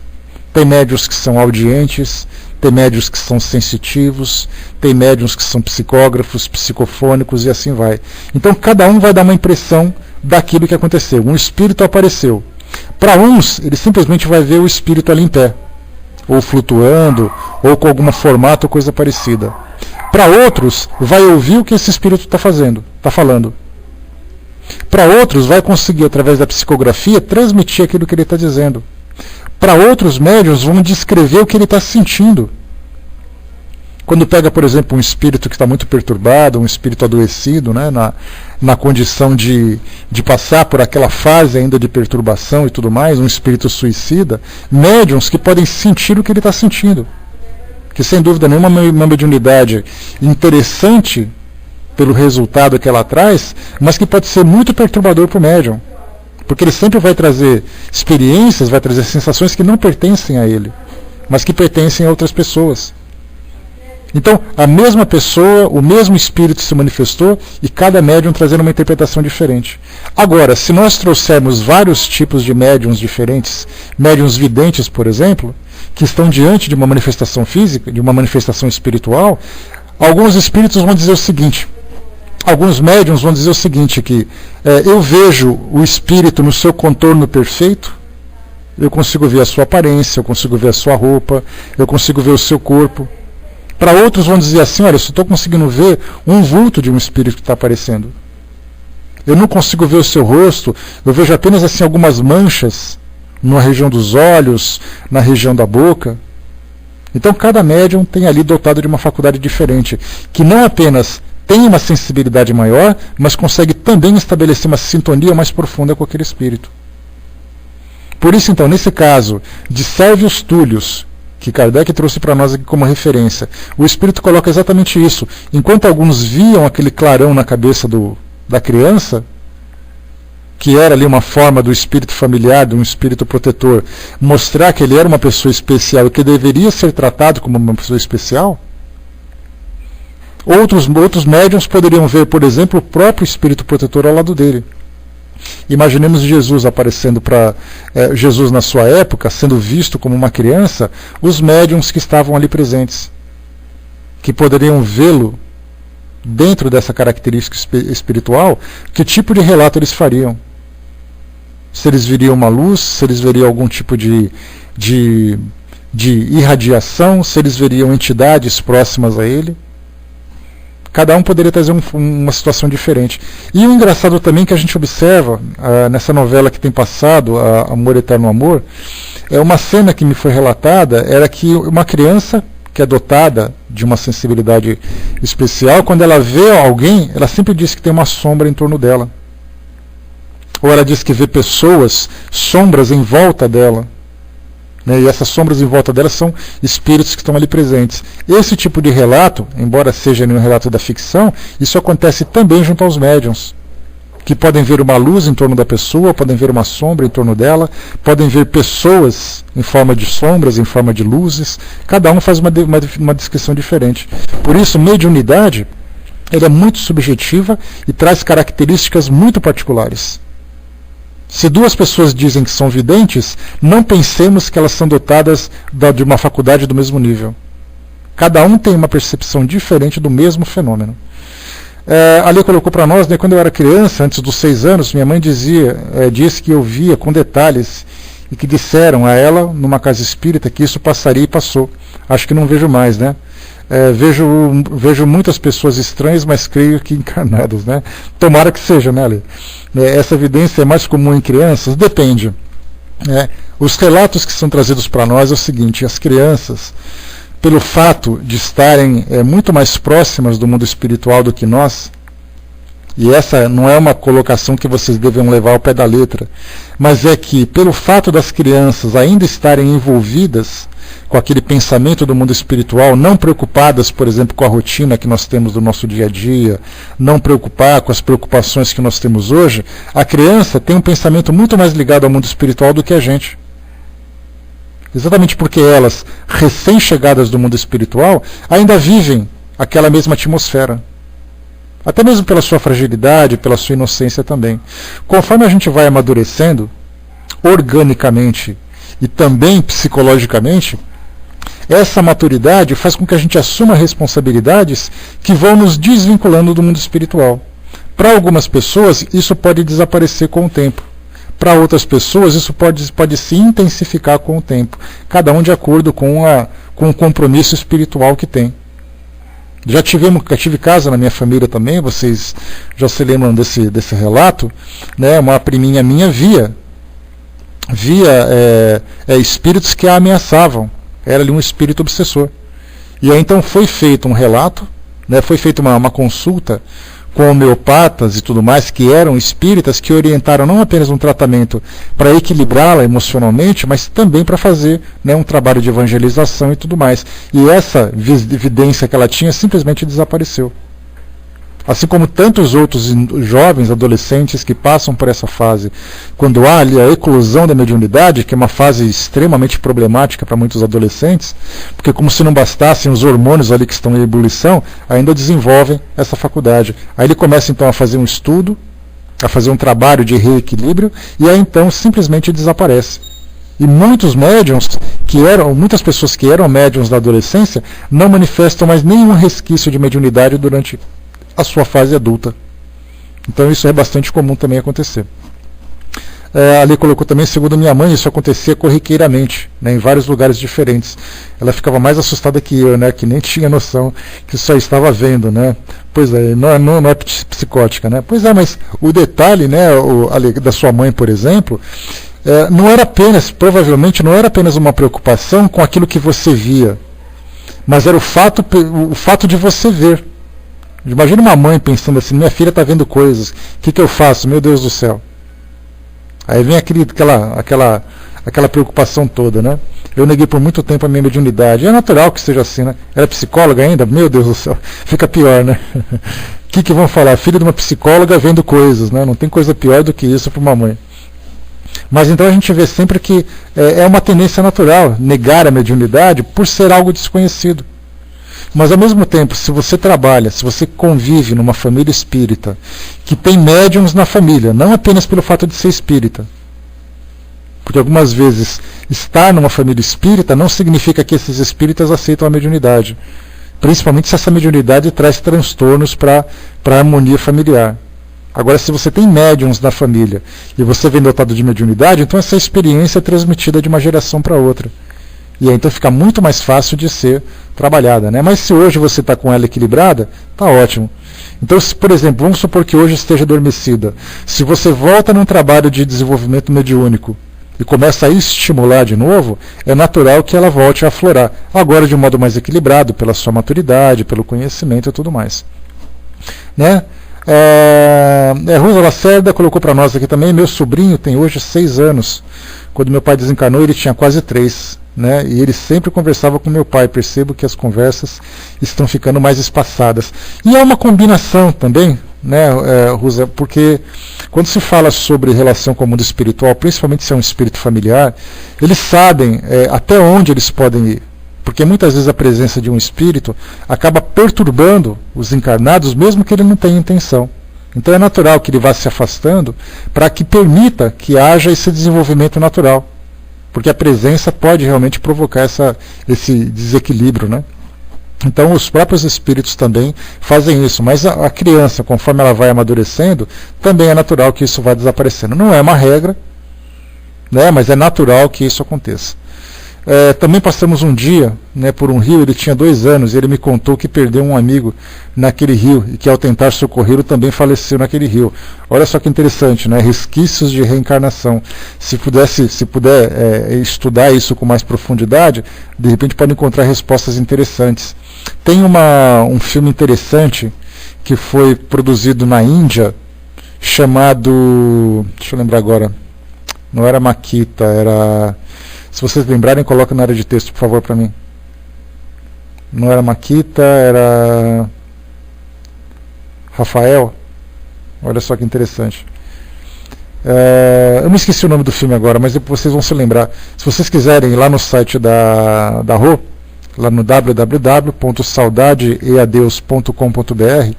tem médiuns que são audientes, tem médiuns que são sensitivos, tem médiuns que são psicógrafos, psicofônicos e assim vai. Então cada um vai dar uma impressão daquilo que aconteceu. Um espírito apareceu. Para uns, ele simplesmente vai ver o espírito ali em pé, ou flutuando, ou com algum formato ou coisa parecida. Para outros, vai ouvir o que esse espírito está falando. Para outros, vai conseguir, através da psicografia, transmitir aquilo que ele está dizendo. Para outros médiuns, vão descrever o que ele está sentindo. Quando pega, por exemplo, um espírito que está muito perturbado, um espírito adoecido, né, na condição de passar por aquela fase ainda de perturbação e tudo mais, um espírito suicida, médiuns que podem sentir o que ele está sentindo. Que sem dúvida nenhuma uma mediunidade interessante pelo resultado que ela traz, mas que pode ser muito perturbador para o médium. Porque ele sempre vai trazer experiências, vai trazer sensações que não pertencem a ele, mas que pertencem a outras pessoas. Então, a mesma pessoa, o mesmo espírito se manifestou e cada médium trazendo uma interpretação diferente. Agora, se nós trouxermos vários tipos de médiums diferentes, médiums videntes, por exemplo, que estão diante de uma manifestação física, de uma manifestação espiritual, alguns espíritos vão dizer o seguinte: Alguns médiuns vão dizer o seguinte, que eu vejo o espírito no seu contorno perfeito, eu consigo ver a sua aparência, eu consigo ver a sua roupa, eu consigo ver o seu corpo. Para outros vão dizer assim, olha, eu só estou conseguindo ver um vulto de um espírito que está aparecendo. Eu não consigo ver o seu rosto, eu vejo apenas assim algumas manchas na região dos olhos, na região da boca. Então cada médium tem ali dotado de uma faculdade diferente, que não apenas tem uma sensibilidade maior, mas consegue também estabelecer uma sintonia mais profunda com aquele espírito. Por isso, então, nesse caso de Sérvius Túlios, que Kardec trouxe para nós aqui como referência, o espírito coloca exatamente isso. Enquanto alguns viam aquele clarão na cabeça da criança, que era ali uma forma do espírito familiar, de um espírito protetor, mostrar que ele era uma pessoa especial e que deveria ser tratado como uma pessoa especial, outros médiuns poderiam ver, por exemplo, o próprio espírito protetor ao lado dele. Imaginemos Jesus aparecendo para Jesus na sua época, sendo visto como uma criança, os médiuns que estavam ali presentes, que poderiam vê-lo dentro dessa característica espiritual, que tipo de relato eles fariam? Se eles veriam uma luz, se eles veriam algum tipo de irradiação, se eles veriam entidades próximas a ele. Cada um poderia trazer uma situação diferente. E o engraçado também que a gente observa nessa novela que tem passado, Amor Eterno Amor, é uma cena que me foi relatada, era que uma criança que é dotada de uma sensibilidade especial, quando ela vê alguém, ela sempre diz que tem uma sombra em torno dela. Ou ela diz que vê pessoas, sombras em volta dela. Né? E essas sombras em volta dela são espíritos que estão ali presentes. Esse tipo de relato, embora seja um relato da ficção, isso acontece também junto aos médiuns, que podem ver uma luz em torno da pessoa, podem ver uma sombra em torno dela, podem ver pessoas em forma de sombras, em forma de luzes. Cada um faz uma descrição diferente. Por isso, mediunidade ela é muito subjetiva e traz características muito particulares. Se duas pessoas dizem que são videntes, não pensemos que elas são dotadas de uma faculdade do mesmo nível. Cada um tem uma percepção diferente do mesmo fenômeno. Ali colocou para nós, né, quando eu era criança, antes dos 6 anos, minha mãe disse que eu via com detalhes e que disseram a ela, numa casa espírita, que isso passaria e passou. Acho que não vejo mais, né? Vejo muitas pessoas estranhas, mas creio que encarnadas, né? Tomara que seja, né, Ale? Essa evidência é mais comum em crianças? Depende. Os relatos que são trazidos para nós é o seguinte: as crianças, pelo fato de estarem muito mais próximas do mundo espiritual do que nós, e essa não é uma colocação que vocês devem levar ao pé da letra, mas é que pelo fato das crianças ainda estarem envolvidas com aquele pensamento do mundo espiritual, não preocupadas, por exemplo, com a rotina que nós temos do nosso dia a dia, não preocupar com as preocupações que nós temos hoje, a criança tem um pensamento muito mais ligado ao mundo espiritual do que a gente. Exatamente porque elas, recém-chegadas do mundo espiritual, ainda vivem aquela mesma atmosfera. Até mesmo pela sua fragilidade, pela sua inocência também. Conforme a gente vai amadurecendo, organicamente e também psicologicamente, essa maturidade faz com que a gente assuma responsabilidades que vão nos desvinculando do mundo espiritual. Para algumas pessoas, isso pode desaparecer com o tempo. Para outras pessoas, isso pode se intensificar com o tempo. Cada um de acordo com o compromisso espiritual que tem. Já tive caso na minha família também, vocês já se lembram desse relato, né? Uma priminha minha via espíritos que a ameaçavam. Era ali um espírito obsessor. E aí então foi feito um relato, né? Foi feita uma consulta com homeopatas e tudo mais, que eram espíritas que orientaram não apenas um tratamento para equilibrá-la emocionalmente, mas também para fazer, né, um trabalho de evangelização e tudo mais. E essa evidência que ela tinha simplesmente desapareceu. Assim como tantos outros jovens, adolescentes que passam por essa fase, quando há ali a eclosão da mediunidade, que é uma fase extremamente problemática para muitos adolescentes, porque como se não bastassem os hormônios ali que estão em ebulição, ainda desenvolvem essa faculdade. Aí ele começa então a fazer um estudo, a fazer um trabalho de reequilíbrio, e aí então simplesmente desaparece. E muitas pessoas que eram médiuns da adolescência não manifestam mais nenhum resquício de mediunidade durante a sua fase adulta. Então isso é bastante comum também acontecer. Ali colocou também, segundo minha mãe, isso acontecia corriqueiramente, né, em vários lugares diferentes. Ela ficava mais assustada que eu, né, que nem tinha noção que só estava vendo, né. Pois é, não é psicótica, né. Pois é, mas o detalhe, né, da sua mãe, por exemplo, não era apenas, provavelmente não era apenas uma preocupação com aquilo que você via, mas era o fato de você ver. Imagina uma mãe pensando assim, minha filha está vendo coisas, o que eu faço? Meu Deus do céu. Aí vem aquela preocupação toda, né? Eu neguei por muito tempo a minha mediunidade. É natural que seja assim, né? Era psicóloga ainda? Meu Deus do céu. Fica pior, né? O que vão falar? Filho de uma psicóloga vendo coisas, né? Não tem coisa pior do que isso para uma mãe. Mas então a gente vê sempre que é uma tendência natural negar a mediunidade por ser algo desconhecido. Mas ao mesmo tempo, se você trabalha, se você convive numa família espírita, que tem médiums na família, não apenas pelo fato de ser espírita, porque algumas vezes estar numa família espírita não significa que esses espíritas aceitam a mediunidade, principalmente se essa mediunidade traz transtornos para a harmonia familiar. Agora, se você tem médiums na família e você vem dotado de mediunidade, então essa experiência é transmitida de uma geração para outra. E aí então fica muito mais fácil de ser trabalhada, né? Mas se hoje você está com ela equilibrada, está ótimo. Então, se, por exemplo, vamos supor que hoje esteja adormecida. Se você volta num trabalho de desenvolvimento mediúnico e começa a estimular de novo, é natural que ela volte a aflorar. Agora de um modo mais equilibrado, pela sua maturidade, pelo conhecimento e tudo mais. Né? Rosa Lacerda colocou para nós aqui também, meu sobrinho tem hoje 6 anos. Quando meu pai desencarnou, ele tinha quase 3. Né? E ele sempre conversava com meu pai. Percebo que as conversas estão ficando mais espaçadas. E é uma combinação também, né, Rosa, porque quando se fala sobre relação com o mundo espiritual, principalmente se é um espírito familiar, eles sabem até onde eles podem ir. Porque muitas vezes a presença de um espírito acaba perturbando os encarnados, mesmo que ele não tenha intenção. Então é natural que ele vá se afastando para que permita que haja esse desenvolvimento natural. Porque a presença pode realmente provocar esse desequilíbrio, né? Então os próprios espíritos também fazem isso, mas a criança, conforme ela vai amadurecendo, também é natural que isso vá desaparecendo. Não é uma regra, né, mas é natural que isso aconteça. Também passamos um dia, né, por um rio, ele tinha 2 anos, e ele me contou que perdeu um amigo naquele rio, e que ao tentar socorrê-lo também faleceu naquele rio. Olha só que interessante, né, resquícios de reencarnação. Se puder estudar isso com mais profundidade, de repente pode encontrar respostas interessantes. Tem um filme interessante que foi produzido na Índia, chamado, deixa eu lembrar agora, não era Makita, era... Se vocês lembrarem, coloca na área de texto, por favor, para mim. Não era Makita, era Rafael. Olha só que interessante. Eu me esqueci o nome do filme agora, mas depois vocês vão se lembrar. Se vocês quiserem ir lá no site da Rô, lá no www.saudadeeadeus.com.br,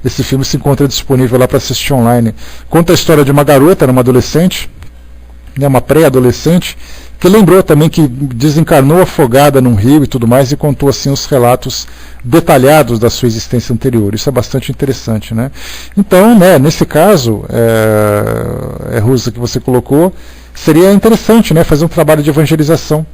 esse filme se encontra disponível lá para assistir online. Conta a história de uma garota, uma adolescente, uma pré-adolescente, que lembrou também que desencarnou afogada num rio e tudo mais, e contou assim os relatos detalhados da sua existência anterior. Isso é bastante interessante, né? Então, né, nesse caso, Rosa, que você colocou, seria interessante, né, fazer um trabalho de evangelização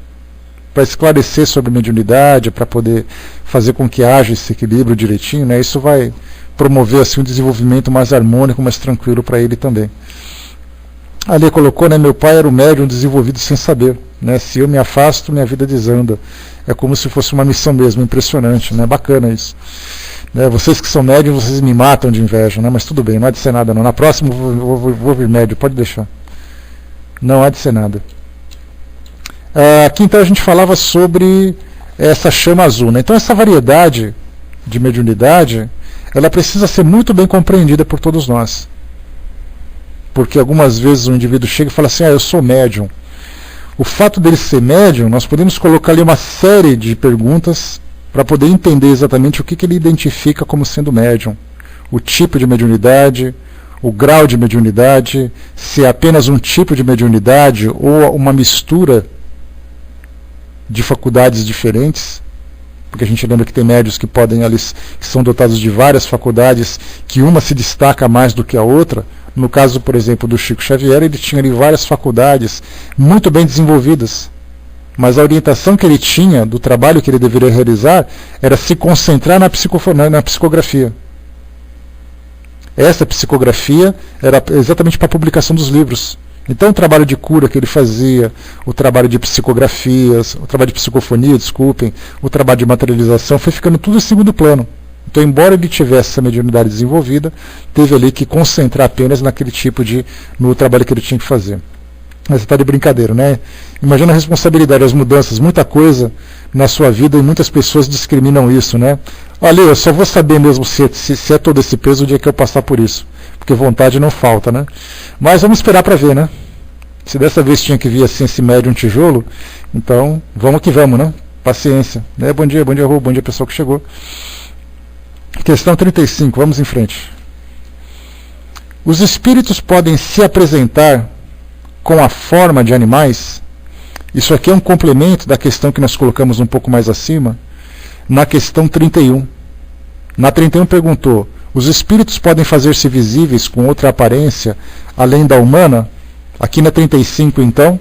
para esclarecer sobre mediunidade, para poder fazer com que haja esse equilíbrio direitinho, né? Isso vai promover assim um desenvolvimento mais harmônico, mais tranquilo para ele também. Ali colocou, né, meu pai era um médium desenvolvido sem saber, né, se eu me afasto, minha vida desanda. É como se fosse uma missão mesmo, impressionante, né, bacana isso. Né, vocês que são médiums, vocês me matam de inveja, né, mas tudo bem, não há de ser nada não. Na próxima vou vir médium, pode deixar. Não há de ser nada. Aqui então a gente falava sobre essa chama azul, né, então essa variedade de mediunidade, ela precisa ser muito bem compreendida por todos nós. Porque algumas vezes o indivíduo chega e fala assim, eu sou médium. O fato dele ser médium, nós podemos colocar ali uma série de perguntas para poder entender exatamente o que ele identifica como sendo médium. O tipo de mediunidade, o grau de mediunidade, se é apenas um tipo de mediunidade ou uma mistura de faculdades diferentes. porque a gente lembra que tem médios que que são dotados de várias faculdades, que uma se destaca mais do que a outra. No caso, por exemplo, do Chico Xavier, ele tinha ali várias faculdades muito bem desenvolvidas, mas a orientação que ele tinha do trabalho que ele deveria realizar era se concentrar na psicografia. Essa psicografia era exatamente para a publicação dos livros. Então o trabalho de cura que ele fazia, o trabalho de psicografias, o trabalho de psicofonia, o trabalho de materialização foi ficando tudo em segundo plano. Então, embora ele tivesse essa mediunidade desenvolvida, teve ali que concentrar apenas no trabalho que ele tinha que fazer. Mas você está de brincadeira, né? Imagina a responsabilidade, as mudanças, muita coisa na sua vida e muitas pessoas discriminam isso, né? Olha, eu só vou saber mesmo se é todo esse peso o dia que eu passar por isso, porque vontade não falta, né? Mas vamos esperar para ver, né? Se dessa vez tinha que vir assim esse médium tijolo, então vamos que vamos, né? Paciência, né? Bom dia, Rô, bom dia pessoal que chegou. Questão 35, vamos em frente. Os espíritos podem se apresentar com a forma de animais? Isso aqui é um complemento da questão que nós colocamos um pouco mais acima, na questão 31. Na 31 perguntou: os espíritos podem fazer-se visíveis com outra aparência além da humana? Aqui na 35, então,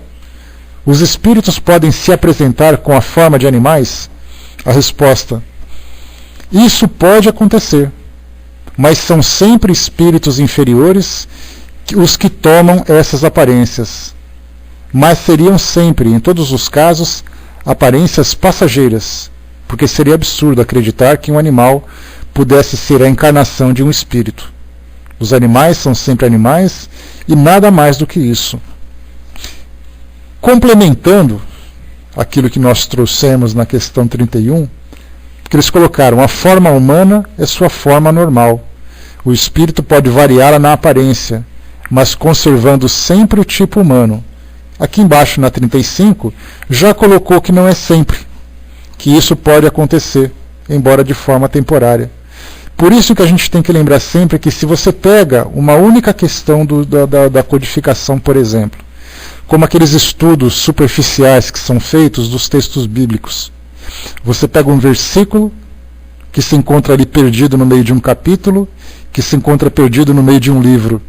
os espíritos podem se apresentar com a forma de animais? A resposta: isso pode acontecer, mas são sempre espíritos inferiores os que tomam essas aparências. Mas seriam sempre, em todos os casos, aparências passageiras, porque seria absurdo acreditar que um animal pudesse ser a encarnação de um espírito. Os animais são sempre animais e nada mais do que isso. Complementando aquilo que nós trouxemos na questão 31, que eles colocaram: a forma humana é sua forma normal. O espírito pode variá-la na aparência, mas conservando sempre o tipo humano. Aqui embaixo, na 35, já colocou que não é sempre, que isso pode acontecer, embora de forma temporária. Por isso que a gente tem que lembrar sempre que, se você pega uma única questão da codificação, por exemplo, como aqueles estudos superficiais que são feitos dos textos bíblicos, você pega um versículo que se encontra ali perdido no meio de um capítulo, que se encontra perdido no meio de um livro.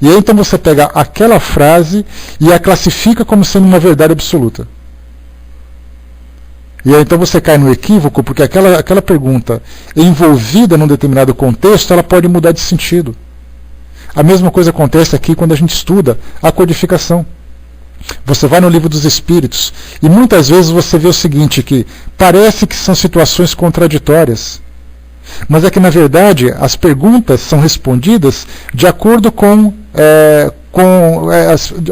E aí então você pega aquela frase e a classifica como sendo uma verdade absoluta. E aí então você cai no equívoco, porque aquela pergunta envolvida num determinado contexto, ela pode mudar de sentido. A mesma coisa acontece aqui quando a gente estuda a codificação. Você vai no Livro dos Espíritos e muitas vezes você vê o seguinte, que parece que são situações contraditórias, mas é que na verdade as perguntas são respondidas de acordo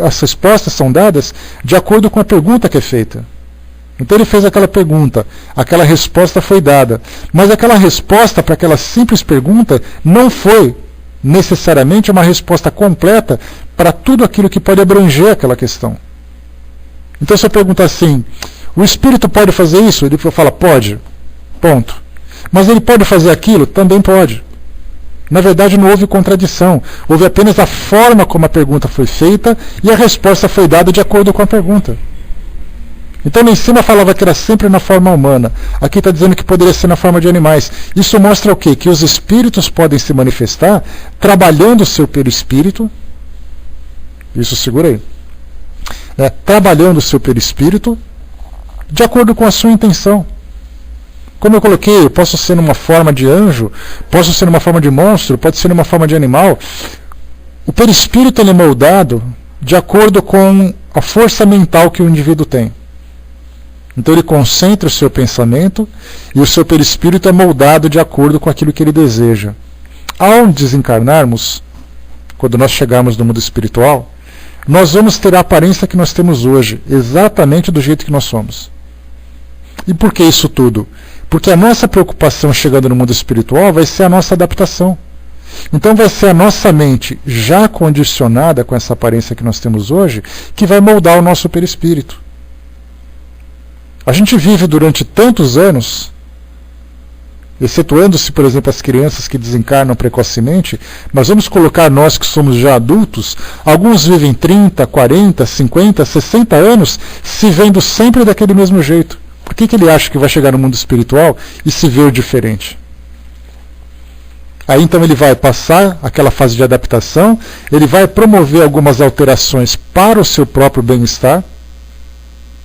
as respostas são dadas de acordo com a pergunta que é feita. Então ele fez aquela pergunta, aquela resposta foi dada, mas aquela resposta para aquela simples pergunta não foi necessariamente uma resposta completa para tudo aquilo que pode abranger aquela questão. Então se eu perguntar assim: o espírito pode fazer isso? Ele fala: pode, ponto. Mas ele pode fazer aquilo? Também pode. Na verdade não houve contradição, houve apenas a forma como a pergunta foi feita e a resposta foi dada de acordo com a pergunta. Então lá em cima falava que era sempre na forma humana, aqui está dizendo que poderia ser na forma de animais. Isso mostra o quê? Que os espíritos podem se manifestar trabalhando o seu perispírito, isso segura aí, né? Trabalhando o seu perispírito de acordo com a sua intenção. Como eu coloquei, eu posso ser numa forma de anjo, posso ser numa forma de monstro, pode ser numa forma de animal. O perispírito ele é moldado de acordo com a força mental que o indivíduo tem. Então ele concentra o seu pensamento e o seu perispírito é moldado de acordo com aquilo que ele deseja. Ao desencarnarmos, quando nós chegarmos no mundo espiritual, nós vamos ter a aparência que nós temos hoje, exatamente do jeito que nós somos. E por que isso tudo? Porque a nossa preocupação chegando no mundo espiritual vai ser a nossa adaptação. Então vai ser a nossa mente já condicionada com essa aparência que nós temos hoje que vai moldar o nosso perispírito. A gente vive durante tantos anos, excetuando-se, por exemplo, as crianças que desencarnam precocemente, mas vamos colocar nós que somos já adultos, alguns vivem 30, 40, 50, 60 anos se vendo sempre daquele mesmo jeito. Por que ele acha que vai chegar no mundo espiritual e se ver diferente? Aí então ele vai passar aquela fase de adaptação, ele vai promover algumas alterações para o seu próprio bem-estar,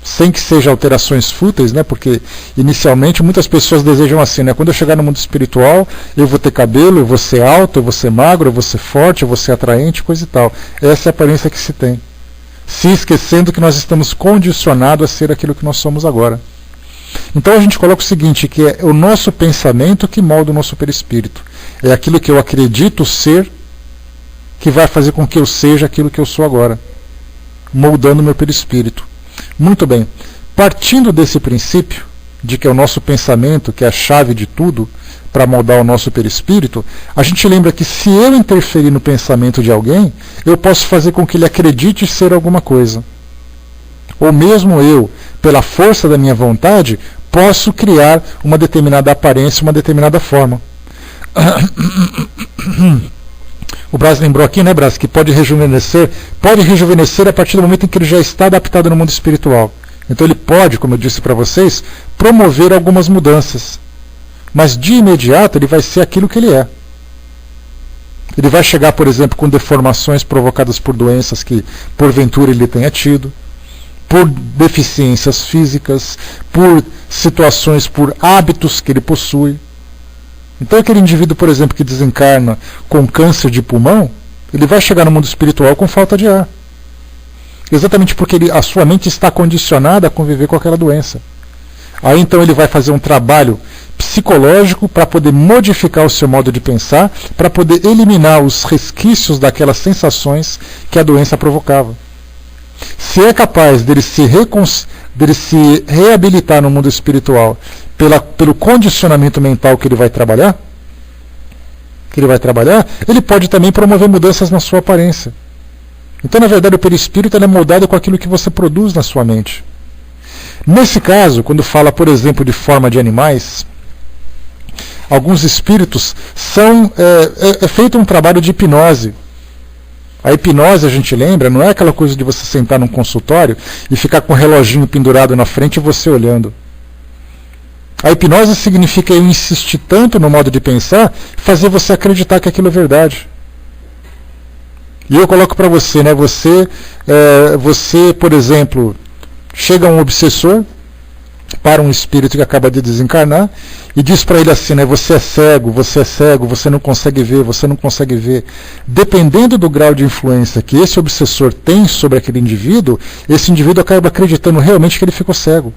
sem que sejam alterações fúteis, né? Porque inicialmente muitas pessoas desejam assim, né? Quando eu chegar no mundo espiritual, eu vou ter cabelo, eu vou ser alto, eu vou ser magro, eu vou ser forte, eu vou ser atraente, coisa e tal. Essa é a aparência que se tem. Se esquecendo que nós estamos condicionados a ser aquilo que nós somos agora. Então a gente coloca o seguinte, que é o nosso pensamento que molda o nosso perispírito. É aquilo que eu acredito ser que vai fazer com que eu seja aquilo que eu sou agora, moldando o meu perispírito. Muito bem. Partindo desse princípio, de que é o nosso pensamento que é a chave de tudo para moldar o nosso perispírito, a gente lembra que se eu interferir no pensamento de alguém, eu posso fazer com que ele acredite ser alguma coisa. Ou mesmo eu, pela força da minha vontade, posso criar uma determinada aparência, uma determinada forma. O Braz lembrou aqui, né, Braz, que pode rejuvenescer a partir do momento em que ele já está adaptado no mundo espiritual. Então ele pode, como eu disse para vocês, promover algumas mudanças. Mas de imediato ele vai ser aquilo que ele é. Ele vai chegar, por exemplo, com deformações provocadas por doenças que porventura ele tenha tido, por deficiências físicas, por situações, por hábitos que ele possui. Então aquele indivíduo, por exemplo, que desencarna com câncer de pulmão, ele vai chegar no mundo espiritual com falta de ar. Exatamente porque a sua mente está condicionada a conviver com aquela doença. Aí então ele vai fazer um trabalho psicológico para poder modificar o seu modo de pensar, para poder eliminar os resquícios daquelas sensações que a doença provocava. Se é capaz dele se reabilitar no mundo espiritual pelo condicionamento mental que ele vai trabalhar, ele pode também promover mudanças na sua aparência. Então, na verdade, o perispírito é moldado com aquilo que você produz na sua mente. Nesse caso, quando fala, por exemplo, de forma de animais, alguns espíritos é feito um trabalho de hipnose. A hipnose, a gente lembra, não é aquela coisa de você sentar num consultório e ficar com o reloginho pendurado na frente e você olhando. A hipnose significa eu insistir tanto no modo de pensar, fazer você acreditar que aquilo é verdade. E eu coloco para você, né? Você, por exemplo, chega um obsessor para um espírito que acaba de desencarnar e diz para ele assim, né, você é cego, você não consegue ver. Dependendo do grau de influência que esse obsessor tem sobre aquele indivíduo, esse indivíduo acaba acreditando realmente que ele ficou cego.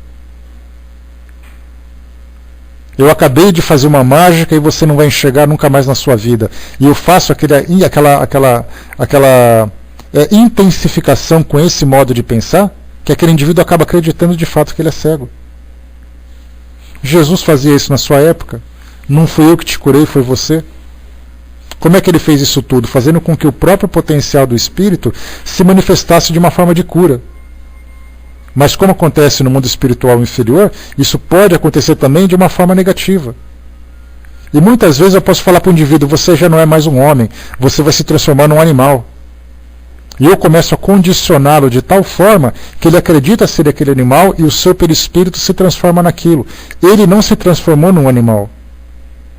Eu acabei de fazer uma mágica e você não vai enxergar nunca mais na sua vida. E eu faço aquela intensificação com esse modo de pensar, que aquele indivíduo acaba acreditando de fato que ele é cego. Jesus fazia isso na sua época. Não fui eu que te curei, foi você. Como é que ele fez isso tudo? Fazendo com que o próprio potencial do espírito se manifestasse de uma forma de cura. Mas como acontece no mundo espiritual inferior, isso pode acontecer também de uma forma negativa. E muitas vezes eu posso falar para o indivíduo, você já não é mais um homem, você vai se transformar num animal. E eu começo a condicioná-lo de tal forma que ele acredita ser aquele animal e o seu perispírito se transforma naquilo. Ele não se transformou num animal,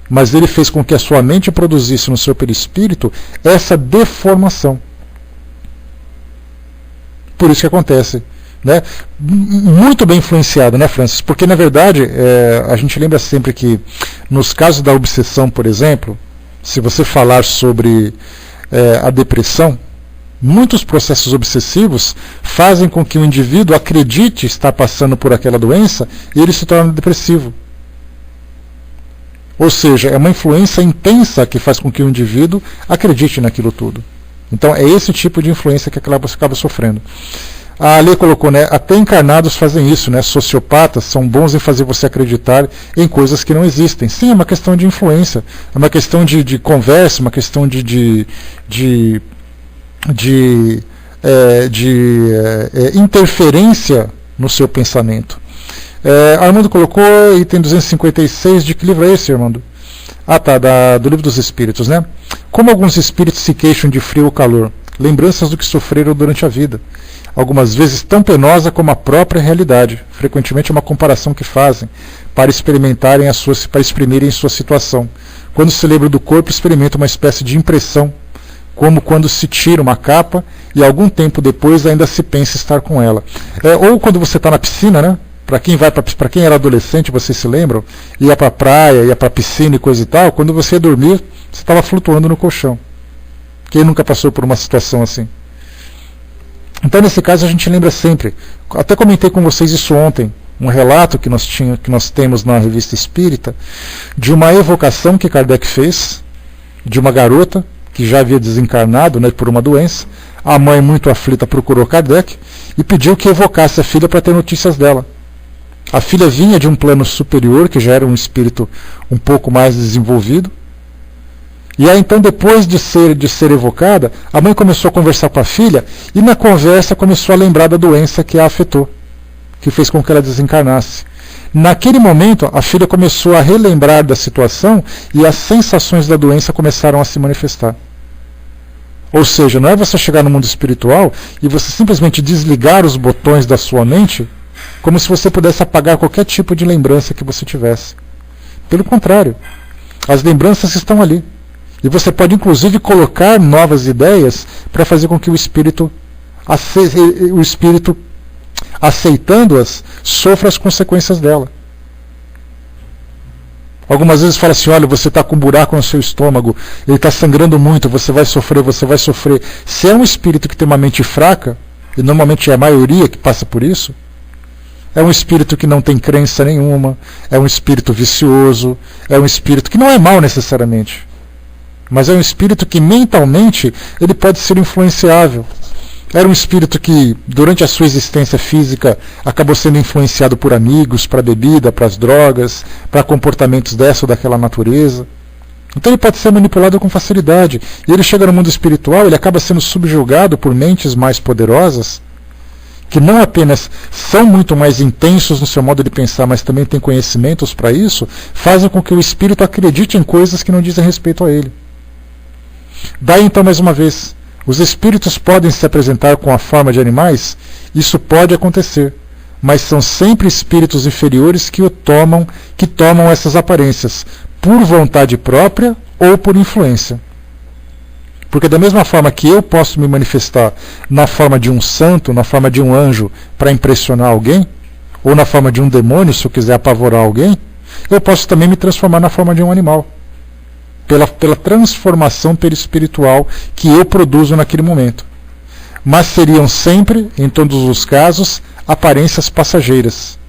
mas ele fez com que a sua mente produzisse no seu perispírito essa deformação. Por isso que acontece. Né? Muito bem influenciado, né, Francis? Porque, na verdade, a gente lembra sempre que, nos casos da obsessão, por exemplo, se você falar sobre a depressão, muitos processos obsessivos fazem com que o indivíduo acredite estar passando por aquela doença e ele se torna depressivo. Ou seja, é uma influência intensa que faz com que o indivíduo acredite naquilo tudo. Então, é esse tipo de influência que acaba sofrendo. A Alê colocou, né, até encarnados fazem isso, né, sociopatas são bons em fazer você acreditar em coisas que não existem. Sim, é uma questão de influência, é uma questão de conversa, uma questão de interferência no seu pensamento. Armando colocou, item 256, de que livro é esse, Armando? Ah, tá, do Livro dos Espíritos, né? Como alguns espíritos se queixam de frio ou calor? lembranças do que sofreram durante a vida, algumas vezes tão penosa como a própria realidade. Frequentemente é uma comparação que fazem para exprimirem sua situação. Quando se lembra do corpo, experimenta uma espécie de impressão, como quando se tira uma capa e algum tempo depois ainda se pensa estar com ela. Ou quando você está na piscina, né? Para quem era adolescente, vocês se lembram? Ia para a praia, ia para a piscina e coisa e tal. Quando você ia dormir, você estava flutuando no colchão. Quem nunca passou por uma situação assim? Então, nesse caso, a gente lembra sempre. Até comentei com vocês isso ontem, um relato que nós temos na Revista Espírita, de uma evocação que Kardec fez, de uma garota que já havia desencarnado, né, por uma doença. A mãe, muito aflita, procurou Kardec e pediu que evocasse a filha para ter notícias dela. A filha vinha de um plano superior, que já era um espírito um pouco mais desenvolvido. E aí, então, depois de ser evocada, a mãe começou a conversar com a filha e na conversa começou a lembrar da doença que a afetou, que fez com que ela desencarnasse. Naquele momento, a filha começou a relembrar da situação e as sensações da doença começaram a se manifestar. Ou seja, não é você chegar no mundo espiritual e você simplesmente desligar os botões da sua mente como se você pudesse apagar qualquer tipo de lembrança que você tivesse. Pelo contrário, as lembranças estão ali. E você pode inclusive colocar novas ideias para fazer com que o espírito aceitando-as, sofra as consequências dela. Algumas vezes fala assim, olha, você está com um buraco no seu estômago, ele está sangrando muito, você vai sofrer. Se é um espírito que tem uma mente fraca, e normalmente é a maioria que passa por isso, é um espírito que não tem crença nenhuma, é um espírito vicioso, é um espírito que não é mau necessariamente, mas é um espírito que mentalmente ele pode ser influenciável. Era um espírito que, durante a sua existência física, acabou sendo influenciado por amigos, para a bebida, para as drogas, para comportamentos dessa ou daquela natureza. Então ele pode ser manipulado com facilidade. E ele chega no mundo espiritual, ele acaba sendo subjugado por mentes mais poderosas, que não apenas são muito mais intensos no seu modo de pensar, mas também têm conhecimentos para isso, fazem com que o espírito acredite em coisas que não dizem respeito a ele. Daí então, mais uma vez, os espíritos podem se apresentar com a forma de animais? Isso pode acontecer, mas são sempre espíritos inferiores que tomam essas aparências, por vontade própria ou por influência. Porque da mesma forma que eu posso me manifestar na forma de um santo, na forma de um anjo, para impressionar alguém, ou na forma de um demônio, se eu quiser apavorar alguém, eu posso também me transformar na forma de um animal. Pela transformação perispiritual que eu produzo naquele momento. Mas seriam sempre, em todos os casos, aparências passageiras.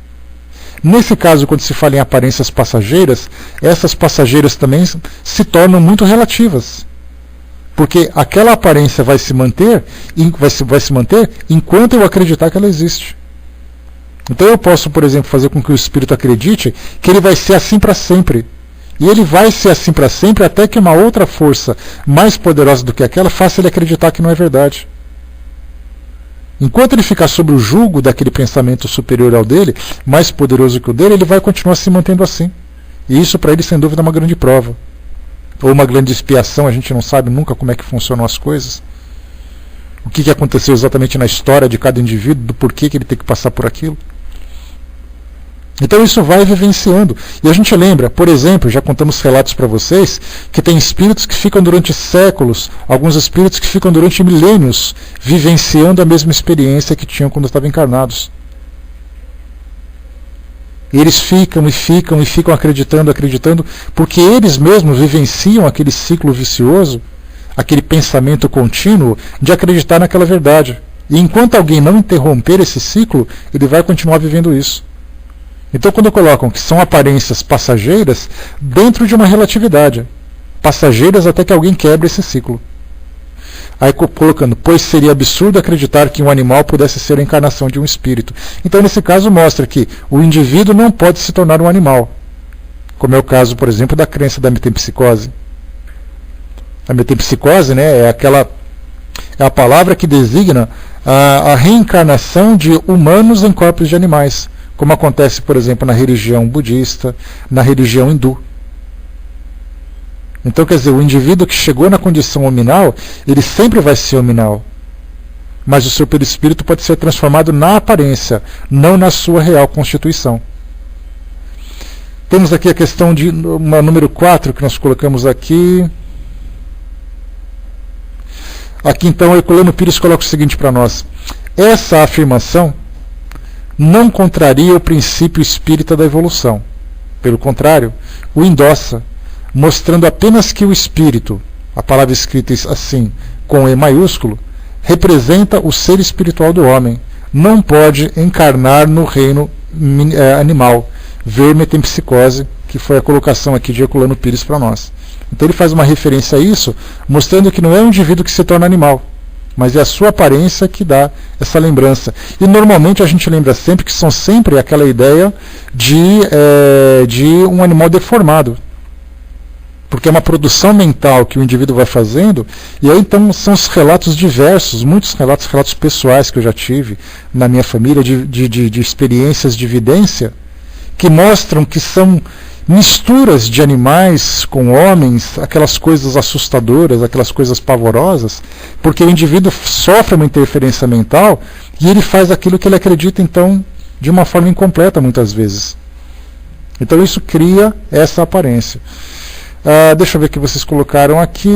Nesse caso, quando se fala em aparências passageiras, essas passageiras também se tornam muito relativas. Porque aquela aparência vai se manter enquanto eu acreditar que ela existe. Então eu posso, por exemplo, fazer com que o espírito acredite que ele vai ser assim para sempre. E ele vai ser assim para sempre até que uma outra força mais poderosa do que aquela faça ele acreditar que não é verdade. Enquanto ele ficar sob o jugo daquele pensamento superior ao dele, mais poderoso que o dele, ele vai continuar se mantendo assim. E isso para ele, sem dúvida, é uma grande prova. Ou uma grande expiação, a gente não sabe nunca como é que funcionam as coisas. O que aconteceu exatamente na história de cada indivíduo, do porquê que ele tem que passar por aquilo. Então isso vai vivenciando. E a gente lembra, por exemplo, já contamos relatos para vocês, que tem espíritos que ficam durante séculos, alguns espíritos que ficam durante milênios, vivenciando a mesma experiência que tinham quando estavam encarnados. E eles ficam acreditando, porque eles mesmos vivenciam aquele ciclo vicioso, aquele pensamento contínuo de acreditar naquela verdade. E enquanto alguém não interromper esse ciclo, ele vai continuar vivendo isso. Então, quando colocam que são aparências passageiras, dentro de uma relatividade, passageiras até que alguém quebre esse ciclo. Aí colocando, pois seria absurdo acreditar que um animal pudesse ser a encarnação de um espírito. Então, nesse caso, mostra que o indivíduo não pode se tornar um animal. Como é o caso, por exemplo, da crença da metempsicose. A metempsicose, né, é a palavra que designa a reencarnação de humanos em corpos de animais. Como acontece, por exemplo, na religião budista, na religião hindu. Então, quer dizer, o indivíduo que chegou na condição hominal, ele sempre vai ser hominal. Mas o seu perispírito pode ser transformado na aparência, não na sua real constituição. Temos aqui a questão de número 4, que nós colocamos aqui. Aqui então, Herculano Pires coloca o seguinte para nós. Essa afirmação não contraria o princípio espírita da evolução. Pelo contrário, o endossa, mostrando apenas que o espírito, a palavra escrita assim, com E maiúsculo, representa o ser espiritual do homem, não pode encarnar no reino animal, ver metempsicose, que foi a colocação aqui de Herculano Pires para nós. Então ele faz uma referência a isso, mostrando que não é um indivíduo que se torna animal, mas é a sua aparência que dá essa lembrança. E normalmente a gente lembra sempre que são sempre aquela ideia de um animal deformado. Porque é uma produção mental que o indivíduo vai fazendo, e aí então são os relatos diversos, muitos relatos pessoais que eu já tive na minha família, de experiências de vidência, que mostram que são misturas de animais com homens, aquelas coisas assustadoras, aquelas coisas pavorosas, porque o indivíduo sofre uma interferência mental e ele faz aquilo que ele acredita, então, de uma forma incompleta muitas vezes. Então isso cria essa aparência. Deixa eu ver o que vocês colocaram aqui.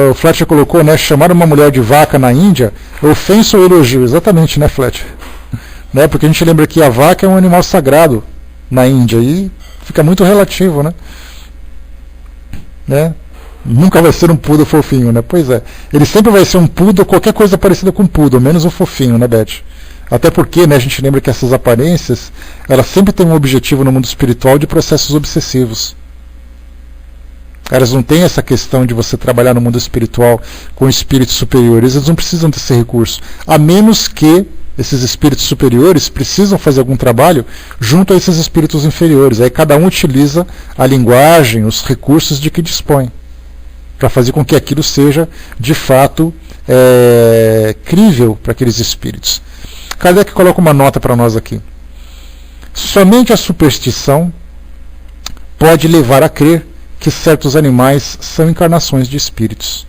O Fletcher colocou, né, chamar uma mulher de vaca na Índia, ofensa ou elogio? Exatamente, né, Fletcher? Né, porque a gente lembra que a vaca é um animal sagrado na Índia, e fica muito relativo, né? Nunca vai ser um poodle fofinho, né? Pois é. Ele sempre vai ser um poodle, qualquer coisa parecida com poodle, menos um fofinho, né, Beth? Até porque, né, a gente lembra que essas aparências, elas sempre têm um objetivo no mundo espiritual de processos obsessivos. Elas não têm essa questão de você trabalhar no mundo espiritual com espíritos superiores, eles não precisam desse recurso, a menos que esses espíritos superiores precisam fazer algum trabalho junto a esses espíritos inferiores. Aí cada um utiliza a linguagem, os recursos de que dispõe, para fazer com que aquilo seja, de fato, crível para aqueles espíritos. Kardec coloca uma nota para nós aqui. Somente a superstição pode levar a crer que certos animais são encarnações de espíritos.